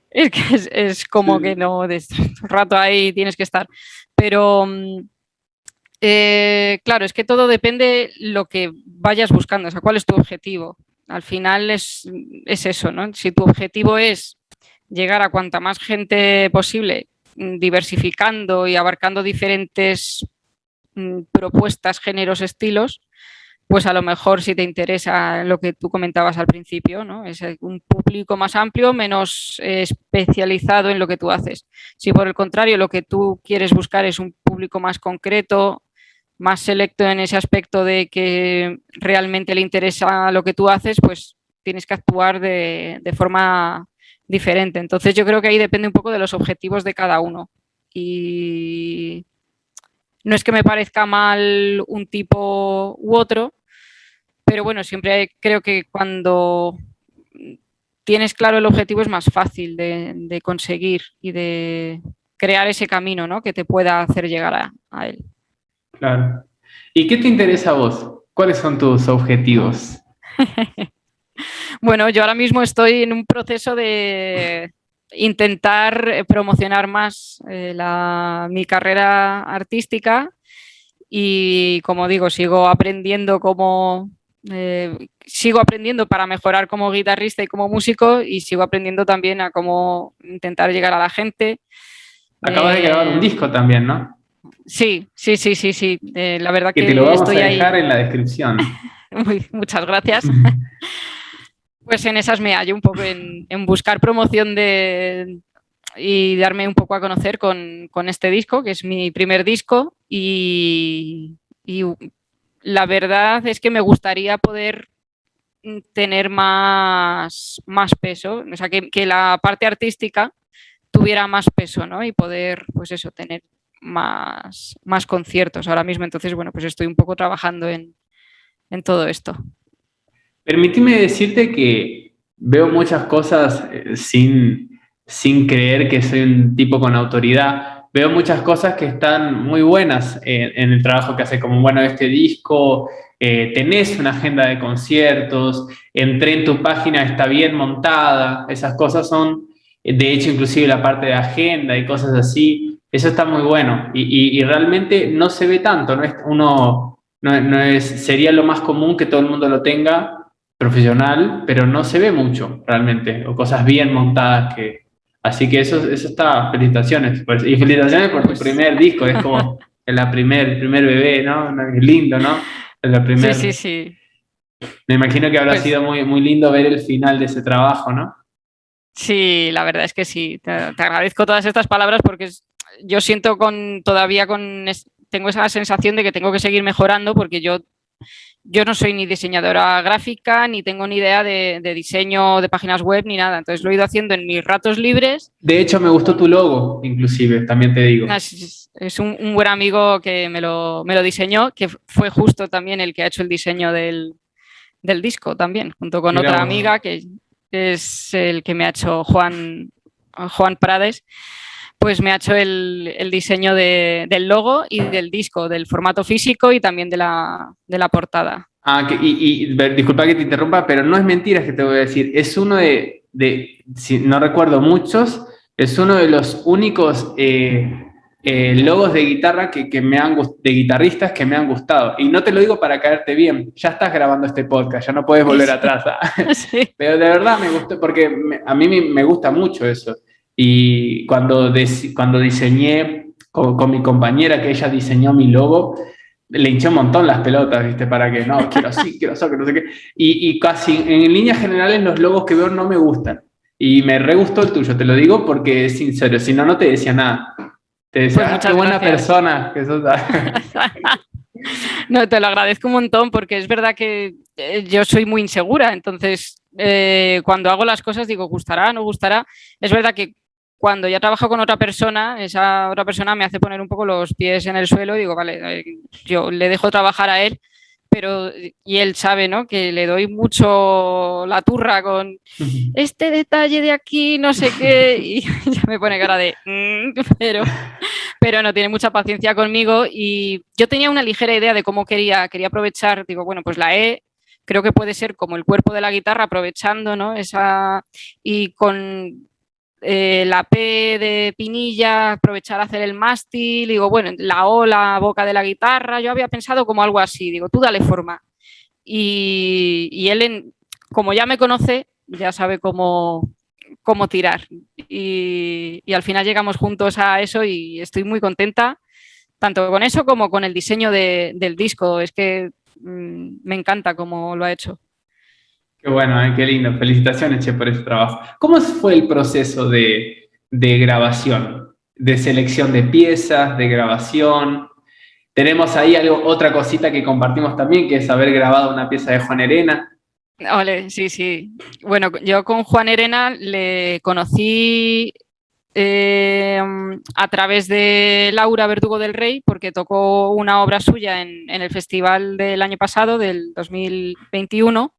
Es que es como que Sí. no, de un rato ahí tienes que estar. Pero claro, es que todo depende lo que vayas buscando, o sea, cuál es tu objetivo. Al final es eso, ¿no? Si tu objetivo es llegar a cuanta más gente posible, diversificando y abarcando diferentes propuestas, géneros, estilos, pues a lo mejor si te interesa lo que tú comentabas al principio, ¿no? Es un público más amplio, menos especializado en lo que tú haces. Si por el contrario lo que tú quieres buscar es un público más concreto, más selecto en ese aspecto de que realmente le interesa lo que tú haces, pues tienes que actuar de forma diferente. Entonces yo creo que ahí depende un poco de los objetivos de cada uno. Y no es que me parezca mal un tipo u otro, pero bueno, siempre creo que cuando tienes claro el objetivo es más fácil de conseguir y de crear ese camino, ¿no? Que te pueda hacer llegar a él. Claro. ¿Y qué te interesa a vos? ¿Cuáles son tus objetivos? Bueno, yo ahora mismo estoy en un proceso de intentar promocionar más mi carrera artística y, como digo, sigo aprendiendo para mejorar como guitarrista y como músico y sigo aprendiendo también a cómo intentar llegar a la gente. Acabas de grabar un Eh, disco también, ¿no? sí, sí, sí, sí, sí. La verdad Que te lo que vamos a estoy dejar ahí. en la descripción. Muchas gracias. Pues en esas me hallo un poco en buscar promoción y darme un poco a conocer con este disco, que es mi primer disco. Y la verdad es que me gustaría poder tener más peso, o sea, que la parte artística tuviera más peso, ¿no? Y poder, pues eso, tener más conciertos ahora mismo. Entonces, bueno, pues estoy un poco trabajando en todo esto. Permíteme decirte que veo muchas cosas sin creer que soy un tipo con autoridad. Veo muchas cosas que están muy buenas en el trabajo que hace, como bueno, este disco, tenés una agenda de conciertos, entré en tu página, está bien montada, esas cosas son, de hecho, inclusive la parte de agenda y cosas así, eso está muy bueno y realmente no se ve tanto, no es, uno, no es, sería lo más común que todo el mundo lo tenga profesional, pero no se ve mucho realmente, o cosas bien montadas que... Así que eso está, felicitaciones. Pues, y felicitaciones por tu Pues primer disco, es como el primer bebé, ¿no? Es lindo, ¿no? Es la sí, sí, primer... sí. Me imagino que habrá Pues sido muy, muy lindo ver el final de ese trabajo, ¿no? sí, la verdad es que sí. Te agradezco todas estas palabras porque yo siento tengo esa sensación de que tengo que seguir mejorando porque yo no soy ni diseñadora gráfica, ni tengo ni idea de diseño de páginas web, ni nada. Entonces lo he ido haciendo en mis ratos libres. De hecho, me gustó tu logo, inclusive, también te digo. Es un buen amigo que me lo diseñó, que fue justo también el que ha hecho el diseño del disco también, junto con Mirá otra vos. amiga que es el que me ha hecho Juan Prades, pues me ha hecho el diseño del logo y del disco, del formato físico y también de la portada. Disculpa que te interrumpa, pero no es mentira que te voy a decir. Es uno si no recuerdo muchos, es uno de los únicos logos de guitarra de guitarristas que me han gustado. Y no te lo digo para caerte bien, ya estás grabando este podcast, ya no puedes volver atrás. Sí. Pero de verdad me gustó, porque a mí me gusta mucho eso. Y cuando diseñé con mi compañera, que ella diseñó mi logo, le hinché un montón las pelotas, ¿viste? Para que no, quiero así, quiero así, que no sé qué. Y casi en líneas generales los logos que veo no me gustan. Y me re gustó el tuyo, te lo digo porque es sincero, si no, no te decía nada. Te Pues decía, ah, qué muchas buena gracias. persona que sos. No, te lo agradezco un montón porque es verdad que yo soy muy insegura, entonces cuando hago las cosas digo, ¿gustará? ¿No gustará? Es verdad que cuando ya trabajo con otra persona, esa otra persona me hace poner un poco los pies en el suelo y digo, vale, yo le dejo trabajar a él, pero y él sabe, ¿no? Que le doy mucho la turra con este detalle de aquí, no sé qué, y ya me pone cara de, pero no tiene mucha paciencia conmigo y yo tenía una ligera idea de cómo quería aprovechar, digo, bueno, pues la E creo que puede ser como el cuerpo de la guitarra aprovechando, ¿no? Y con la P de pinilla, aprovechar a hacer el mástil, digo, bueno, la O, la boca de la guitarra, yo había pensado como algo así, digo, tú dale forma. Y él, como ya me conoce, ya sabe cómo tirar. Y al final llegamos juntos a eso y estoy muy contenta, tanto con eso como con el diseño del disco. Es que me encanta cómo lo ha hecho. Qué bueno, qué lindo. Felicitaciones, Che, por ese trabajo. ¿Cómo fue el proceso de grabación? De selección de piezas, de grabación. Tenemos ahí otra cosita que compartimos también, que es haber grabado una pieza de Juan Herena. Ole, sí, sí. Bueno, yo con Juan Herena le conocí a través de Laura Verdugo del Rey, porque tocó una obra suya en el festival del año pasado, del 2021.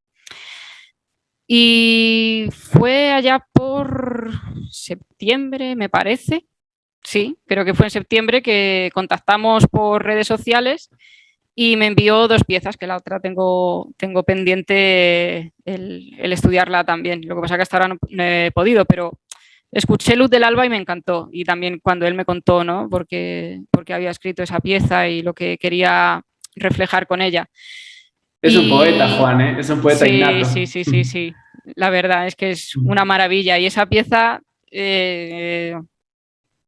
Y fue allá por septiembre, me parece. Sí, creo que fue en septiembre que contactamos por redes sociales y me envió dos piezas, que la otra tengo pendiente el estudiarla también. Lo que pasa es que hasta ahora no he podido, pero escuché Luz del Alba y me encantó. Y también cuando él me contó, ¿no? Porque había escrito esa pieza y lo que quería reflejar con ella. Es un poeta, Y Juan, ¿eh? Es un poeta sí, innato. sí, sí, sí, sí. La verdad es que es una maravilla. Y esa pieza,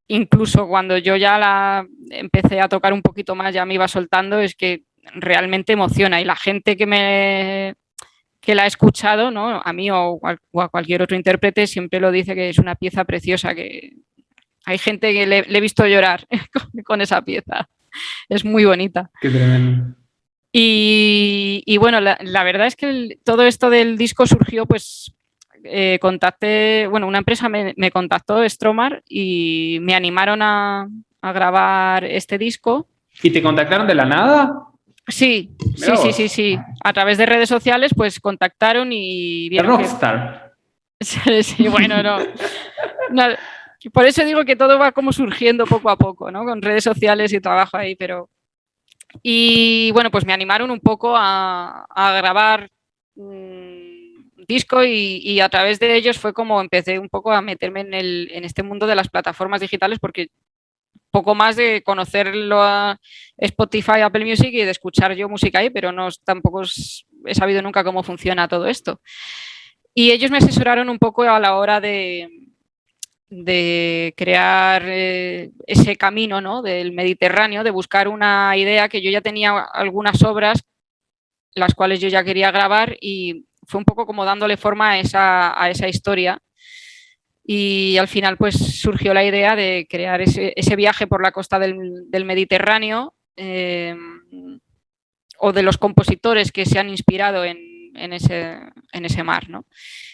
incluso cuando yo ya la empecé a tocar un poquito más, ya me iba soltando, es que realmente emociona. Y la gente que la ha escuchado, ¿no? A mí o a cualquier otro intérprete, siempre lo dice que es una pieza preciosa, que hay gente que le he visto llorar con esa pieza. Es muy bonita. Qué tremendo. Y bueno, la verdad es que todo esto del disco surgió, pues contacté, bueno, una empresa me contactó, Stromar, y me animaron a grabar este disco. ¿Y te contactaron de la nada? Sí, Mirá sí, sí, vos. sí, sí. A través de redes sociales, pues contactaron y The vieron que, Rockstar. sí, bueno, no, por eso digo que todo va como surgiendo poco a poco, ¿no? Con redes sociales y trabajo ahí, pero y bueno, pues me animaron un poco a grabar disco y a través de ellos fue como empecé un poco a meterme en este mundo de las plataformas digitales porque poco más de conocerlo a Spotify, Apple Music y de escuchar yo música ahí, pero no tampoco he sabido nunca cómo funciona todo esto. Y ellos me asesoraron un poco a la hora de crear ese camino, ¿no? Del Mediterráneo, de buscar una idea que yo ya tenía algunas obras las cuales yo ya quería grabar y fue un poco como dándole forma a esa historia. Y al final pues surgió la idea de crear ese viaje por la costa del Mediterráneo, o de los compositores que se han inspirado en ese mar, ¿no?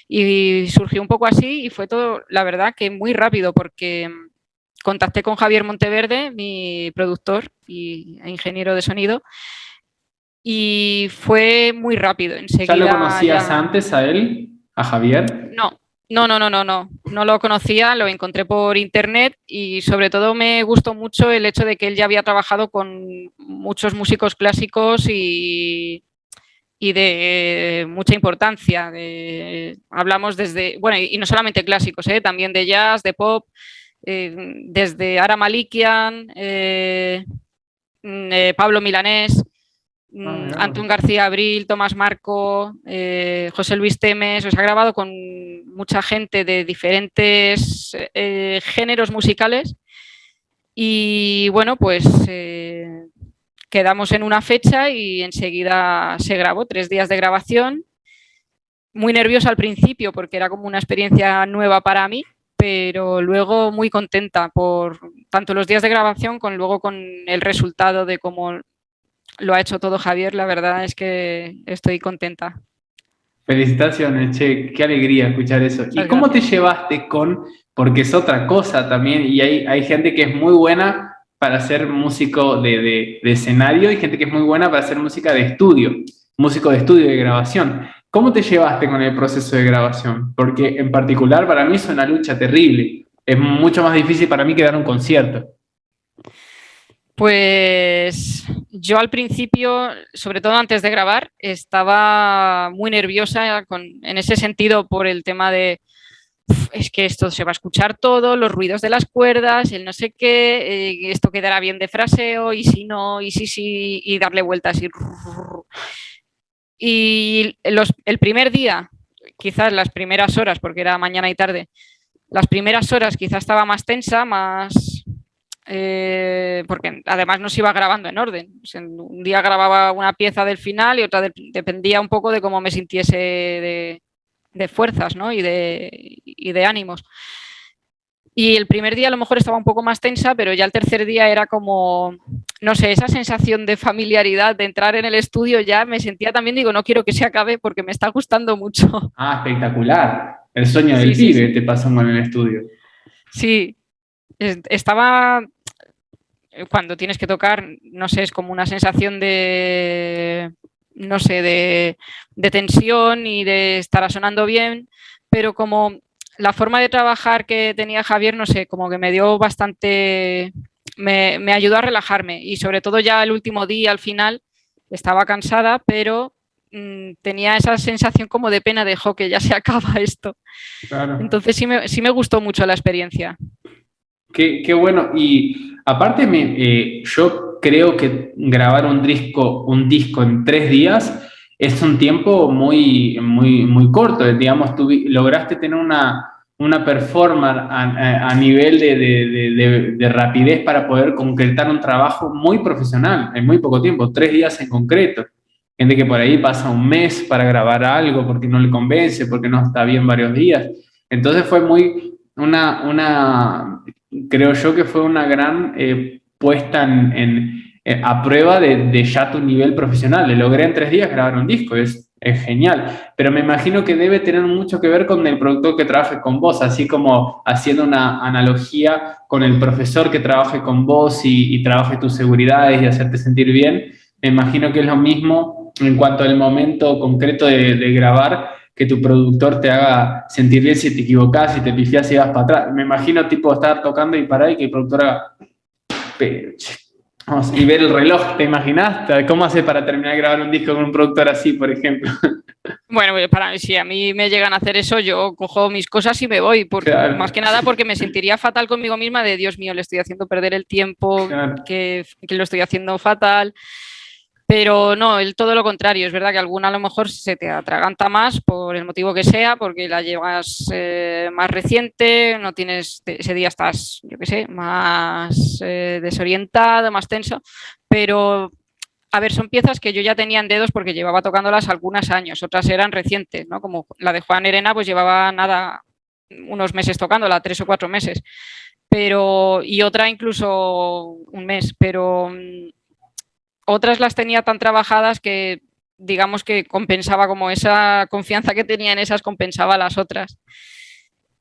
Y surgió un poco así y fue todo, la verdad, que muy rápido porque contacté con Javier Monteverde, mi productor e ingeniero de sonido, y fue muy rápido. ¿Ya lo Enseguida conocías ya... antes a él, a Javier? No, no lo conocía, lo encontré por internet y sobre todo me gustó mucho el hecho de que él ya había trabajado con muchos músicos clásicos y de mucha importancia. Hablamos desde, bueno, y no solamente clásicos, también de jazz, de pop, desde Ara Malikian, Pablo Milanés, Antón García Abril, Tomás Marco, José Luis Temes. Os ha grabado con mucha gente de diferentes géneros musicales y bueno, pues quedamos en una fecha y enseguida se grabó, 3 días de grabación. Muy nerviosa al principio porque era como una experiencia nueva para mí, pero luego muy contenta por tanto los días de grabación como luego con el resultado de cómo lo ha hecho todo Javier. La verdad es que estoy contenta. Felicitaciones, che, qué alegría escuchar eso. ¿Y Muchas cómo te gracias. llevaste con, porque es otra cosa también, y hay gente que es muy buena para ser músico de escenario y gente que es muy buena para hacer música de estudio, músico de estudio de grabación? ¿Cómo te llevaste con el proceso de grabación? Porque en particular para mí es una lucha terrible. Es mucho más difícil para mí que dar un concierto. Pues yo al principio, sobre todo antes de grabar, estaba muy nerviosa en ese sentido por el tema de es que esto se va a escuchar todo, los ruidos de las cuerdas, el no sé qué, esto quedará bien de fraseo y si no, y sí, sí, y darle vueltas y el primer día, quizás las primeras horas, porque era mañana y tarde, las primeras horas quizás estaba más tensa, más porque además no se iba grabando en orden. O sea, un día grababa una pieza del final y otra dependía un poco de cómo me sintiese de fuerzas, ¿no? y de ánimos. Y el primer día a lo mejor estaba un poco más tensa, pero ya el tercer día era como, no sé, esa sensación de familiaridad, de entrar en el estudio, ya me sentía también, digo, no quiero que se acabe porque me está gustando mucho. Ah, espectacular. El sueño del Sí, sí, pibe sí. te pasó en el estudio. Sí, estaba cuando tienes que tocar, no sé, es como una sensación de, no sé, de tensión y de estar sonando bien, pero como la forma de trabajar que tenía Javier, no sé, como que me dio bastante, me ayudó a relajarme y sobre todo ya el último día, al final, estaba cansada, pero tenía esa sensación como de pena de, jo, que ya se acaba esto. Claro. Entonces sí me gustó mucho la experiencia. Qué bueno. Y aparte, yo creo que grabar un disco en 3 días es un tiempo muy corto. Digamos, lograste tener una performance a nivel de rapidez para poder concretar un trabajo muy profesional en muy poco tiempo, 3 días en concreto. Gente que por ahí pasa un mes para grabar algo porque no le convence, porque no está bien varios días. Entonces fue creo yo que fue una gran puesta a prueba de ya tu nivel profesional. Le logré en 3 días grabar un disco, es genial. Pero me imagino que debe tener mucho que ver con el productor que trabaje con vos, así como haciendo una analogía con el profesor que trabaje con vos y trabaje tus seguridades y hacerte sentir bien. Me imagino que es lo mismo en cuanto al momento concreto de grabar, que tu productor te haga sentir bien si te equivocás, si te pifiás y vas para atrás. Me imagino tipo estar tocando y parar y que el productor haga... Vamos, y ver el reloj, ¿te imaginas? ¿Cómo hace para terminar de grabar un disco con un productor así, por ejemplo? Bueno, si a mí me llegan a hacer eso, yo cojo mis cosas y me voy, más Claro, que nada porque me sentiría fatal conmigo misma de, Dios mío, le estoy haciendo perder el tiempo, claro. que lo estoy haciendo fatal. Pero no, todo lo contrario, es verdad que alguna a lo mejor se te atraganta más por el motivo que sea, porque la llevas más reciente, no tienes, ese día estás, yo qué sé, más desorientado, más tenso, pero a ver, son piezas que yo ya tenía en dedos porque llevaba tocándolas algunos años, otras eran recientes, ¿no? Como la de Juan Herena, pues llevaba nada, unos meses tocándola, 3 o 4 meses, pero, y otra incluso un mes, pero otras las tenía tan trabajadas que digamos que compensaba, como esa confianza que tenía en esas compensaba las otras.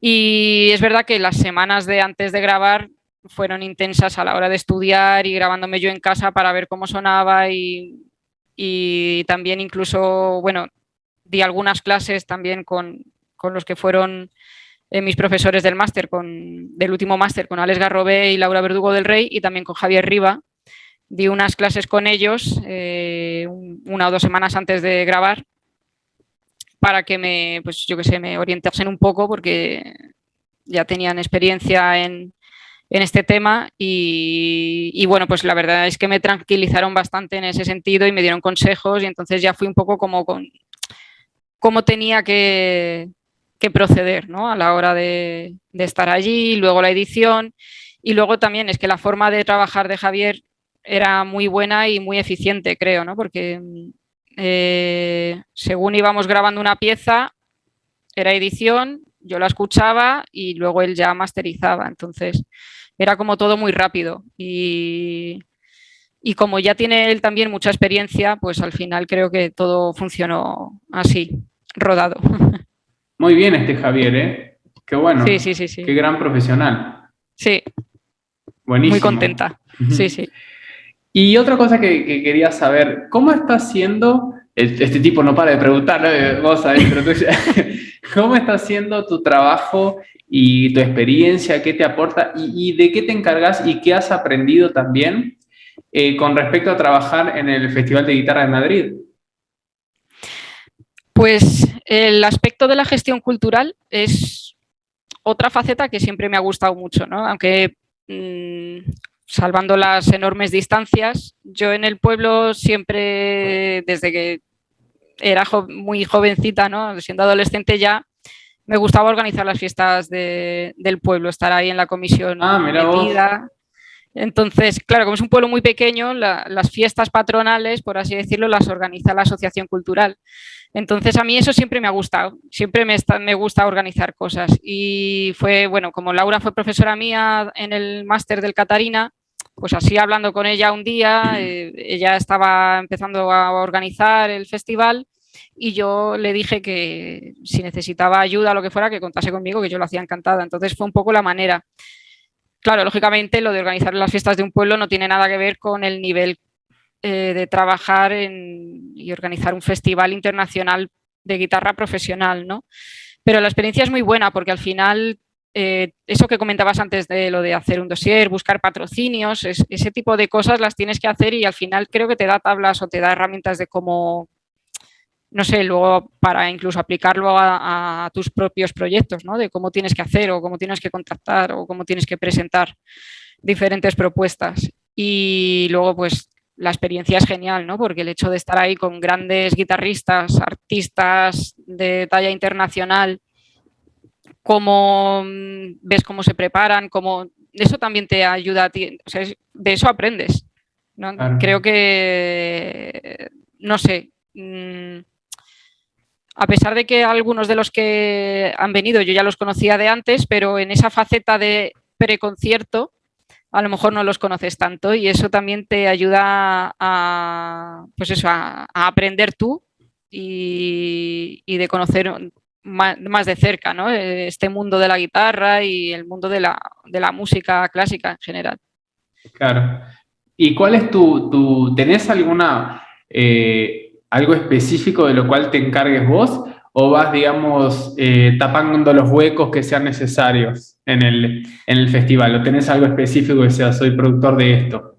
Y es verdad que las semanas de antes de grabar fueron intensas a la hora de estudiar y grabándome yo en casa para ver cómo sonaba y también incluso, bueno, di algunas clases también con los que fueron mis profesores del máster, del último máster, con Alex Garrobé y Laura Verdugo del Rey, y también con Javier Riba. Di unas clases con ellos 1 o 2 semanas antes de grabar para que pues yo que sé, me orientasen un poco porque ya tenían experiencia en este tema y bueno, pues la verdad es que me tranquilizaron bastante en ese sentido y me dieron consejos y entonces ya fui un poco como con cómo tenía que proceder, ¿no? A la hora de estar allí, luego la edición y luego también es que la forma de trabajar de Javier era muy buena y muy eficiente, creo, ¿no? Porque según íbamos grabando una pieza, era edición, yo la escuchaba y luego él ya masterizaba. Entonces era como todo muy rápido y como ya tiene él también mucha experiencia, pues al final creo que todo funcionó así, rodado. Muy bien este Javier, ¿eh? Qué Sí, bueno, sí, sí, qué sí. gran profesional. Sí, muy Buenísimo. contenta. Sí, sí. Y otra cosa que quería saber, ¿cómo está haciendo, este tipo no para de preguntar, ¿no? Vos sabés, pero tú, ¿cómo está haciendo tu trabajo y tu experiencia? ¿Qué te aporta? Y de qué te encargas y qué has aprendido también con respecto a trabajar en el Festival de Guitarra de Madrid? Pues el aspecto de la gestión cultural es otra faceta que siempre me ha gustado mucho, ¿no? Aunque salvando las enormes distancias, yo en el pueblo siempre, desde que era muy jovencita, ¿no? Siendo adolescente ya, me gustaba organizar las fiestas del pueblo, estar ahí en la Ah, comisión mira vos. metida. Entonces, claro, como es un pueblo muy pequeño, las fiestas patronales, por así decirlo, las organiza la asociación cultural. Entonces, a mí eso siempre me ha gustado, siempre me gusta organizar cosas. Y fue, bueno, como Laura fue profesora mía en el máster del Catarina, pues así hablando con ella un día, ella estaba empezando a organizar el festival y yo le dije que si necesitaba ayuda o lo que fuera, que contase conmigo, que yo lo hacía encantada. Entonces fue un poco la manera. Claro, lógicamente lo de organizar las fiestas de un pueblo no tiene nada que ver con el nivel de trabajar y organizar un festival internacional de guitarra profesional, ¿no? Pero la experiencia es muy buena porque al final, eso que comentabas antes de lo de hacer un dossier, buscar patrocinios, ese tipo de cosas las tienes que hacer y al final creo que te da tablas o te da herramientas de cómo, no sé, luego para incluso aplicarlo a tus propios proyectos, ¿no? De cómo tienes que hacer o cómo tienes que contactar o cómo tienes que presentar diferentes propuestas. Y luego, pues, la experiencia es genial, ¿no? Porque el hecho de estar ahí con grandes guitarristas, artistas de talla internacional, cómo ves cómo se preparan, cómo eso también te ayuda a ti, o sea, de eso aprendes, ¿no? Claro. Creo que, no sé, a pesar de que algunos de los que han venido yo ya los conocía de antes, pero en esa faceta de preconcierto a lo mejor no los conoces tanto y eso también te ayuda a, pues eso, a aprender tú y de conocer más de cerca, ¿no? Este mundo de la guitarra y el mundo de la música clásica en general. Claro. ¿Y cuál es tenés alguna, algo específico de lo cual te encargues vos o vas, digamos, tapando los huecos que sean necesarios en el festival? ¿O tenés algo específico que sea, soy productor de esto?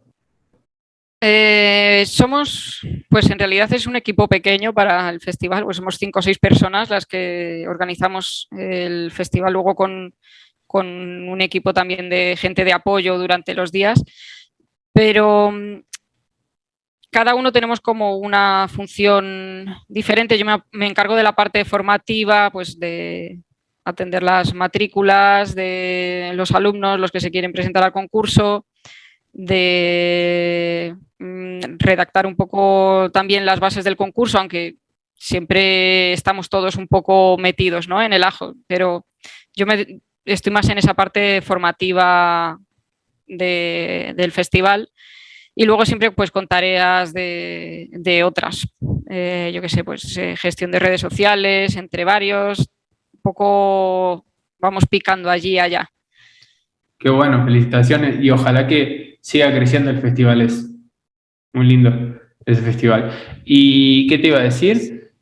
Somos, pues en realidad es un equipo pequeño para el festival, pues somos 5 o 6 personas las que organizamos el festival luego con un equipo también de gente de apoyo durante los días, pero cada uno tenemos como una función diferente. Yo me encargo de la parte formativa, pues de atender las matrículas de los alumnos, los que se quieren presentar al concurso, de redactar un poco también las bases del concurso, aunque siempre estamos todos un poco metidos, ¿no?, en el ajo, pero yo estoy más en esa parte formativa del festival, y luego siempre pues con tareas de otras, yo qué sé, pues gestión de redes sociales, entre varios, un poco vamos picando allí y allá. Qué bueno, felicitaciones y ojalá que siga creciendo el festival. Es muy lindo ese festival. ¿Y qué te iba a decir?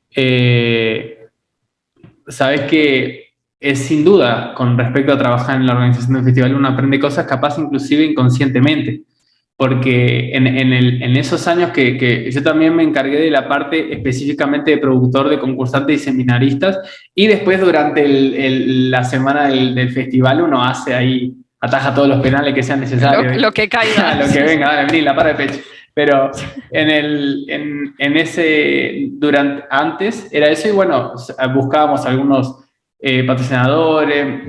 Sabes que es sin duda, con respecto a trabajar en la organización del festival, uno aprende cosas capaz inclusive inconscientemente, porque en esos años que yo también me encargué de la parte específicamente de productor, de concursantes y seminaristas, y después durante la semana del festival uno hace ahí, ataja todos los penales que sean necesarios. Lo que caiga. Lo que venga, dale, vení, la para de pecho. Pero antes era eso y bueno, buscábamos algunos patrocinadores.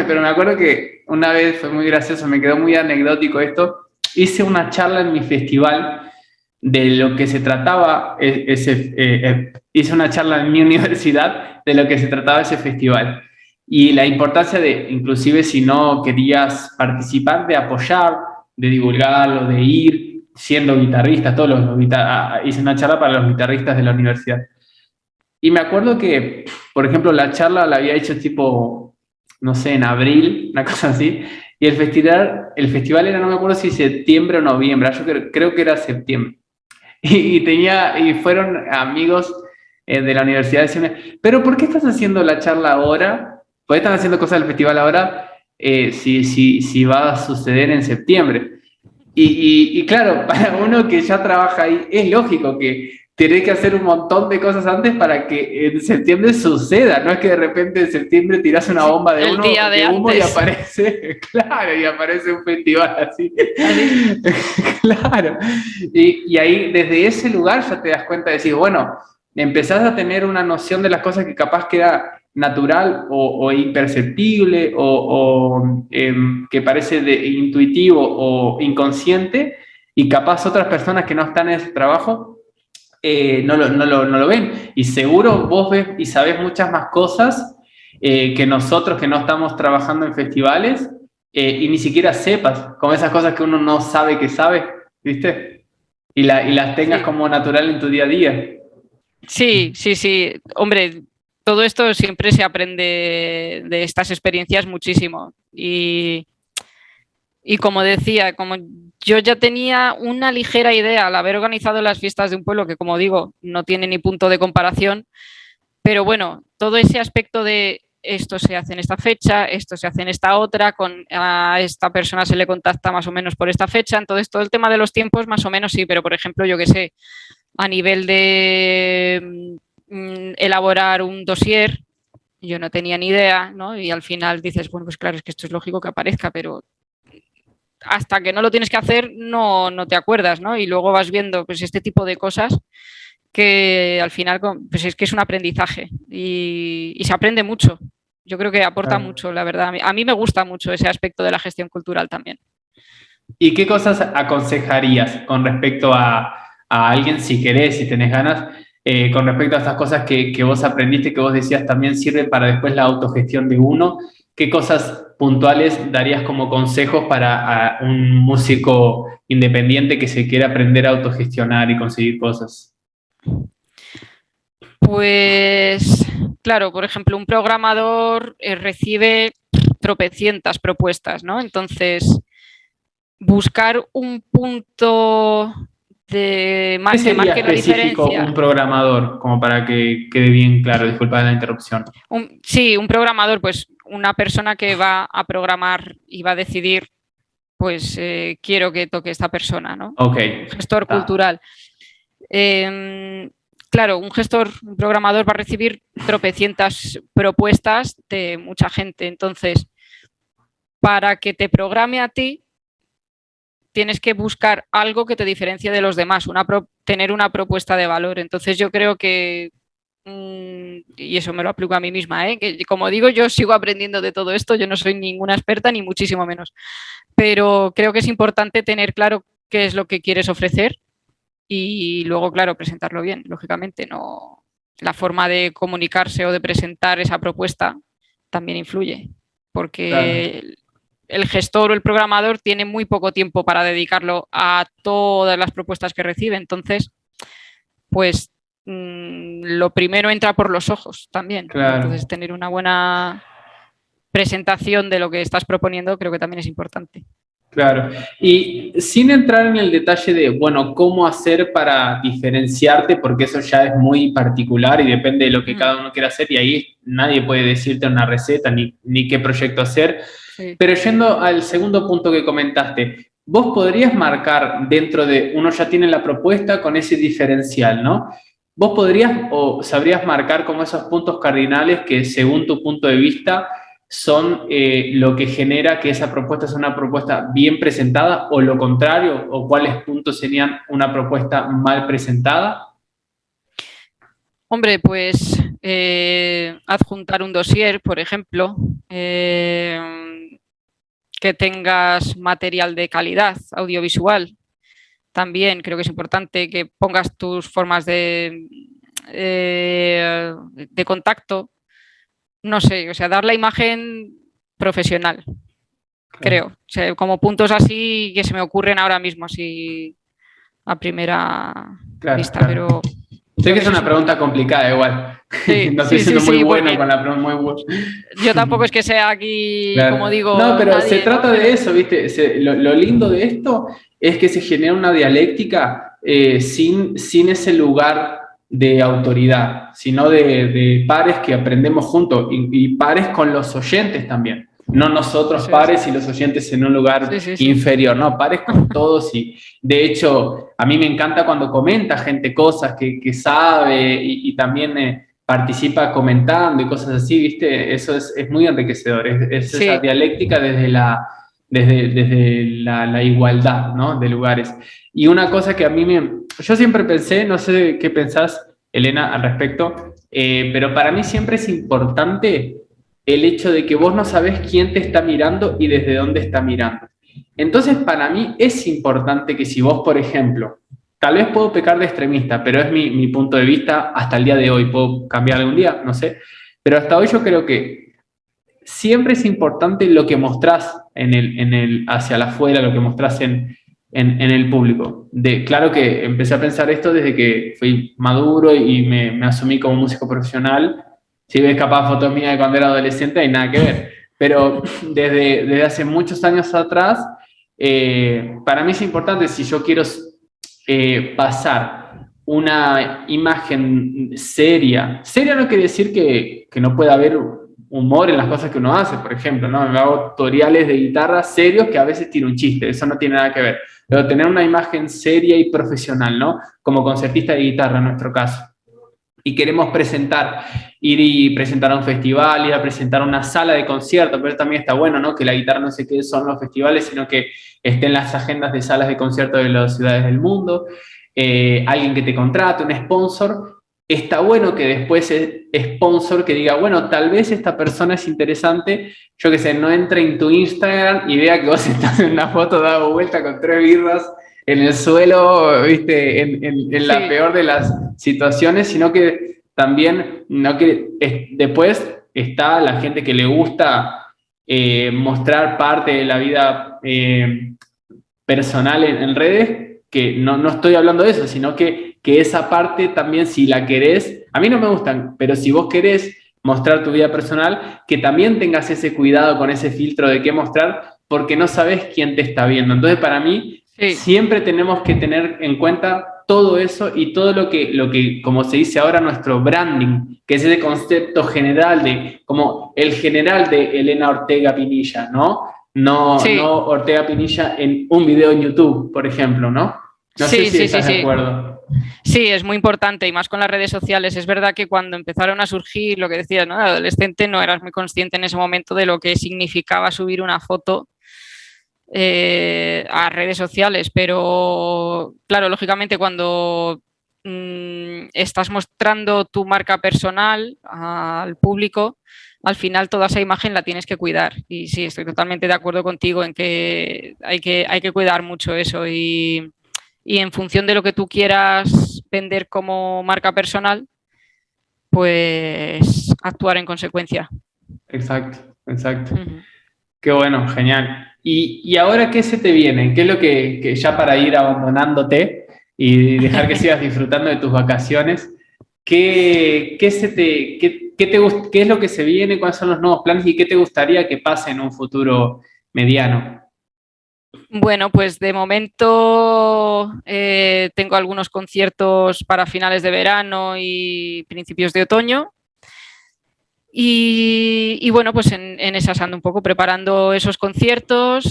Pero me acuerdo que una vez fue muy gracioso, me quedó muy anecdótico esto. Hice una charla en mi festival de lo que se trataba, hice una charla en mi universidad de lo que se trataba ese festival y la importancia de, inclusive si no querías participar, de apoyar, de divulgarlo, de ir siendo guitarrista, hice una charla para los guitarristas de la universidad. Y me acuerdo que, por ejemplo, la charla la había hecho tipo, no sé, en abril, una cosa así, y el festival era, no me acuerdo si septiembre o noviembre, yo creo que era septiembre. Y fueron amigos de la universidad decirme, pero ¿por qué estás haciendo la charla ahora? ¿Por qué están haciendo cosas del festival ahora si va a suceder en septiembre? Y claro, para uno que ya trabaja ahí, es lógico que tenés que hacer un montón de cosas antes para que en septiembre suceda. No es que de repente en septiembre tirás una bomba de humo y aparece, claro, y aparece un festival así. Claro. Y ahí, desde ese lugar ya te das cuenta de decir, bueno, empezás a tener una noción de las cosas que capaz que era natural o imperceptible que parece intuitivo o inconsciente y capaz otras personas que no están en ese trabajo no lo ven. Y seguro vos ves y sabés muchas más cosas que nosotros que no estamos trabajando en festivales y ni siquiera sepas, como esas cosas que uno no sabe que sabe, ¿viste? Y las tengas Sí. como natural en tu día a día. Sí, sí, sí. Hombre, todo esto siempre se aprende de estas experiencias muchísimo. Y como decía, como yo ya tenía una ligera idea al haber organizado las fiestas de un pueblo que, como digo, no tiene ni punto de comparación, pero bueno, todo ese aspecto de esto se hace en esta fecha, esto se hace en esta otra, a esta persona se le contacta más o menos por esta fecha, entonces todo el tema de los tiempos más o menos sí, pero por ejemplo, yo que sé, a nivel de elaborar un dossier, yo no tenía ni idea, ¿no? Y al final dices, bueno, pues claro, es que esto es lógico que aparezca, pero hasta que no lo tienes que hacer no te acuerdas, ¿no? Y luego vas viendo pues este tipo de cosas que al final pues es que es un aprendizaje y se aprende mucho. Yo creo que aporta mucho, la verdad. A mí me gusta mucho ese aspecto de la gestión cultural también. ¿Y qué cosas aconsejarías con respecto a alguien, si querés, si tenés ganas, con respecto a estas cosas que vos aprendiste, que vos decías también sirven para después la autogestión de uno? ¿Qué cosas puntuales darías como consejos para un músico independiente que se quiera aprender a autogestionar y conseguir cosas? Pues, claro, por ejemplo, un programador recibe tropecientas propuestas, ¿no? Entonces, buscar un punto que marque la diferencia. Un programador, como para que quede bien claro, disculpa la interrupción. Sí, un programador, pues una persona que va a programar y va a decidir, pues quiero que toque esta persona, ¿no? Ok. Un gestor cultural. Claro, un programador va a recibir tropecientas propuestas de mucha gente. Entonces, para que te programe a ti, tienes que buscar algo que te diferencie de los demás, tener una propuesta de valor. Entonces, yo creo que y eso me lo aplico a mí misma, que como digo, yo sigo aprendiendo de todo esto, yo no soy ninguna experta ni muchísimo menos, pero creo que es importante tener claro qué es lo que quieres ofrecer y luego, claro, presentarlo bien, lógicamente, no la forma de comunicarse o de presentar esa propuesta también influye, Claro, porque el gestor o el programador tiene muy poco tiempo para dedicarlo a todas las propuestas que recibe, entonces, pues lo primero entra por los ojos también, entonces claro. tener una buena presentación de lo que estás proponiendo creo que también es importante. Claro, y sin entrar en el detalle de, bueno, cómo hacer para diferenciarte, porque eso ya es muy particular y depende de lo que Mm, cada uno quiera hacer y ahí nadie puede decirte una receta ni qué proyecto hacer. sí. Pero yendo al segundo punto que comentaste, vos podrías marcar dentro de, uno ya tiene la propuesta con ese diferencial, ¿no? Vos podrías o sabrías marcar como esos puntos cardinales que según tu punto de vista son lo que genera que esa propuesta sea una propuesta bien presentada o lo contrario, o cuáles puntos serían una propuesta mal presentada. Hombre, pues adjuntar un dossier, por ejemplo, que tengas material de calidad audiovisual. También creo que es importante que pongas tus formas de contacto. No sé, o sea, dar la imagen profesional, creo. Claro, O sea, como puntos así que se me ocurren ahora mismo, así a primera claro, vista, claro. pero Sé creo que que es eso es una pregunta importante. complicada igual. Sí, No estoy sí, sí, siendo muy sí, bueno porque con la pregunta, muy bueno. yo tampoco es que sea aquí, como Claro. No, digo, pero se nadie, ¿no? trata de Pero eso, ¿viste? Lo lindo de esto es que se genera una dialéctica sin ese lugar de autoridad, sino de pares que aprendemos juntos y pares con los oyentes también. No nosotros eso es. pares y los oyentes en un lugar Sí, sí, sí. inferior, no, pares con todos y de hecho a mí me encanta cuando comenta gente cosas que sabe y también participa comentando y cosas así, ¿viste? Eso es muy enriquecedor, es esa Sí, dialéctica desde la igualdad, ¿no? De lugares. Y una cosa que a mí yo siempre pensé, no sé qué pensás, Elena, al respecto, pero para mí siempre es importante el hecho de que vos no sabés quién te está mirando y desde dónde está mirando. Entonces, para mí es importante que si vos, por ejemplo, tal vez puedo pecar de extremista, pero es mi punto de vista hasta el día de hoy. Puedo cambiar algún día, no sé. Pero hasta hoy yo creo que siempre es importante lo que mostrás hacia la afuera, lo que mostrás en el público. Claro que empecé a pensar esto desde que fui maduro y me asumí como músico profesional. Si ves capaz fotos mías de cuando era adolescente, hay nada que ver. Pero desde hace muchos años atrás, para mí es importante si yo quiero pasar una imagen seria. Seria no quiere decir que no pueda haber humor en las cosas que uno hace, por ejemplo, ¿no? Me hago tutoriales de guitarra serios que a veces tiene un chiste, eso no tiene nada que ver. Pero tener una imagen seria y profesional, ¿no? Como concertista de guitarra en nuestro caso. Y queremos ir y presentar a un festival, ir a presentar a una sala de concierto, pero también está bueno, ¿no? Que la guitarra no se quede solo en los festivales, sino que esté en las agendas de salas de concierto de las ciudades del mundo. Alguien que te contrate, un sponsor. Está bueno que después el sponsor que diga, bueno, tal vez esta persona es interesante, yo que sé, no entre en tu Instagram y vea que vos estás en una foto dado vuelta con 3 birras en el suelo, viste, en la sí, peor de las situaciones, sino que también no que, después está la gente que le gusta mostrar parte de la vida personal en redes, que no estoy hablando de eso, sino que esa parte también, si la querés, a mí no me gustan, pero si vos querés mostrar tu vida personal, que también tengas ese cuidado con ese filtro de qué mostrar, porque no sabes quién te está viendo. Entonces, para mí, sí, siempre tenemos que tener en cuenta todo eso y todo lo que, como se dice ahora, nuestro branding, que es ese concepto general de, como el general de Elena Ortega Pinilla, ¿no? sí, No Ortega Pinilla en un video en YouTube, por ejemplo, ¿no? No sé sí, si sí, sí, estás de sí. acuerdo. Sí, es muy importante y más con las redes sociales. Es verdad que cuando empezaron a surgir, lo que decías, ¿no? De adolescente no eras muy consciente en ese momento de lo que significaba subir una foto a redes sociales, pero claro, lógicamente cuando estás mostrando tu marca personal al público, al final toda esa imagen la tienes que cuidar. Y sí, estoy totalmente de acuerdo contigo en que hay que cuidar mucho eso y en función de lo que tú quieras vender como marca personal, pues actuar en consecuencia. Exacto, exacto. Qué bueno, genial. ¿Y ahora qué se te viene? ¿Qué es lo que ya para ir abandonándote y dejar que sigas disfrutando de tus vacaciones? ¿Qué es lo que se viene? ¿Cuáles son los nuevos planes? ¿Y qué te gustaría que pase en un futuro mediano? Bueno, pues de momento tengo algunos conciertos para finales de verano y principios de otoño. Y bueno, pues en esas ando un poco preparando esos conciertos,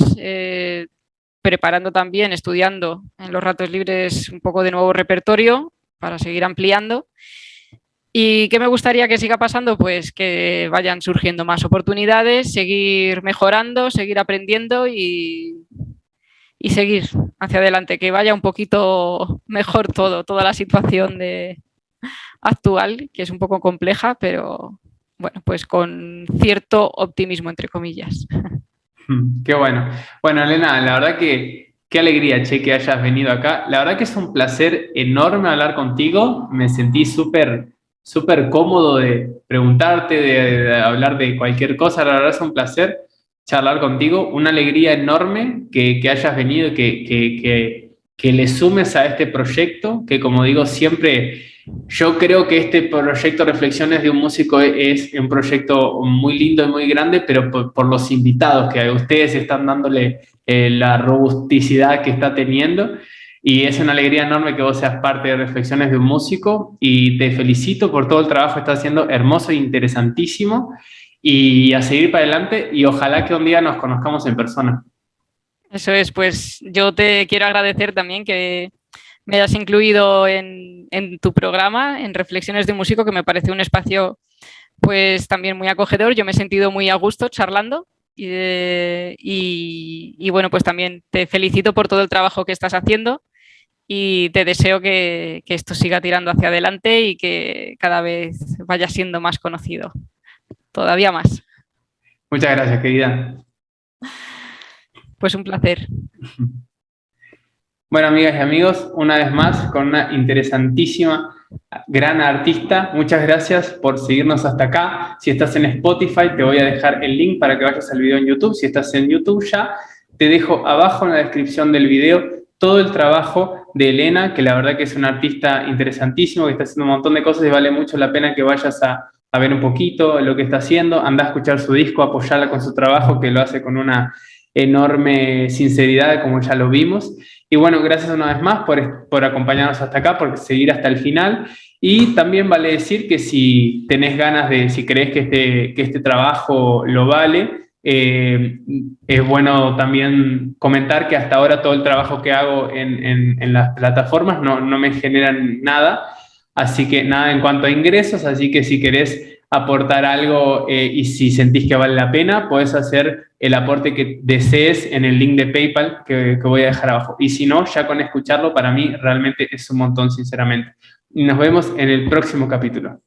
preparando también, estudiando en los ratos libres un poco de nuevo repertorio para seguir ampliando. ¿Y qué me gustaría que siga pasando? Pues que vayan surgiendo más oportunidades, seguir mejorando, seguir aprendiendo y seguir hacia adelante, que vaya un poquito mejor todo, toda la situación actual, que es un poco compleja, pero bueno, pues con cierto optimismo, entre comillas. Qué bueno. Bueno, Elena, la verdad que qué alegría, che, que hayas venido acá. La verdad que es un placer enorme hablar contigo. Me sentí súper cómodo de preguntarte, de hablar de cualquier cosa. La verdad es un placer charlar contigo. Una alegría enorme que hayas venido y que le sumes a este proyecto, que como digo siempre, yo creo que este proyecto Reflexiones de un Músico es un proyecto muy lindo y muy grande, pero por los invitados que ustedes están dándole la robusticidad que está teniendo. Y es una alegría enorme que vos seas parte de Reflexiones de un Músico y te felicito por todo el trabajo que estás haciendo, hermoso e interesantísimo. Y a seguir para adelante y ojalá que un día nos conozcamos en persona. Eso es, pues yo te quiero agradecer también que me hayas incluido en tu programa, en Reflexiones de un Músico, que me parece un espacio pues también muy acogedor. Yo me he sentido muy a gusto charlando y bueno, pues también te felicito por todo el trabajo que estás haciendo y te deseo que esto siga tirando hacia adelante y que cada vez vaya siendo más conocido, todavía más. Muchas gracias, querida. Pues un placer. Bueno, amigas y amigos, una vez más con una interesantísima, gran artista. Muchas gracias por seguirnos hasta acá. Si estás en Spotify, te voy a dejar el link para que vayas al video en YouTube. Si estás en YouTube ya, te dejo abajo en la descripción del video todo el trabajo de Elena, que la verdad que es una artista interesantísimo, que está haciendo un montón de cosas y vale mucho la pena que vayas a ver un poquito lo que está haciendo. Anda a escuchar su disco, apoyarla con su trabajo, que lo hace con una enorme sinceridad, como ya lo vimos. Y bueno, gracias una vez más por acompañarnos hasta acá, por seguir hasta el final. Y también vale decir que si tenés ganas si crees que este trabajo lo vale, es bueno también comentar que hasta ahora todo el trabajo que hago en las plataformas no me generan nada, así que nada en cuanto a ingresos, así que si querés aportar algo y si sentís que vale la pena, podés hacer el aporte que desees en el link de PayPal que voy a dejar abajo. Y si no, ya con escucharlo, para mí realmente es un montón, sinceramente. Y nos vemos en el próximo capítulo.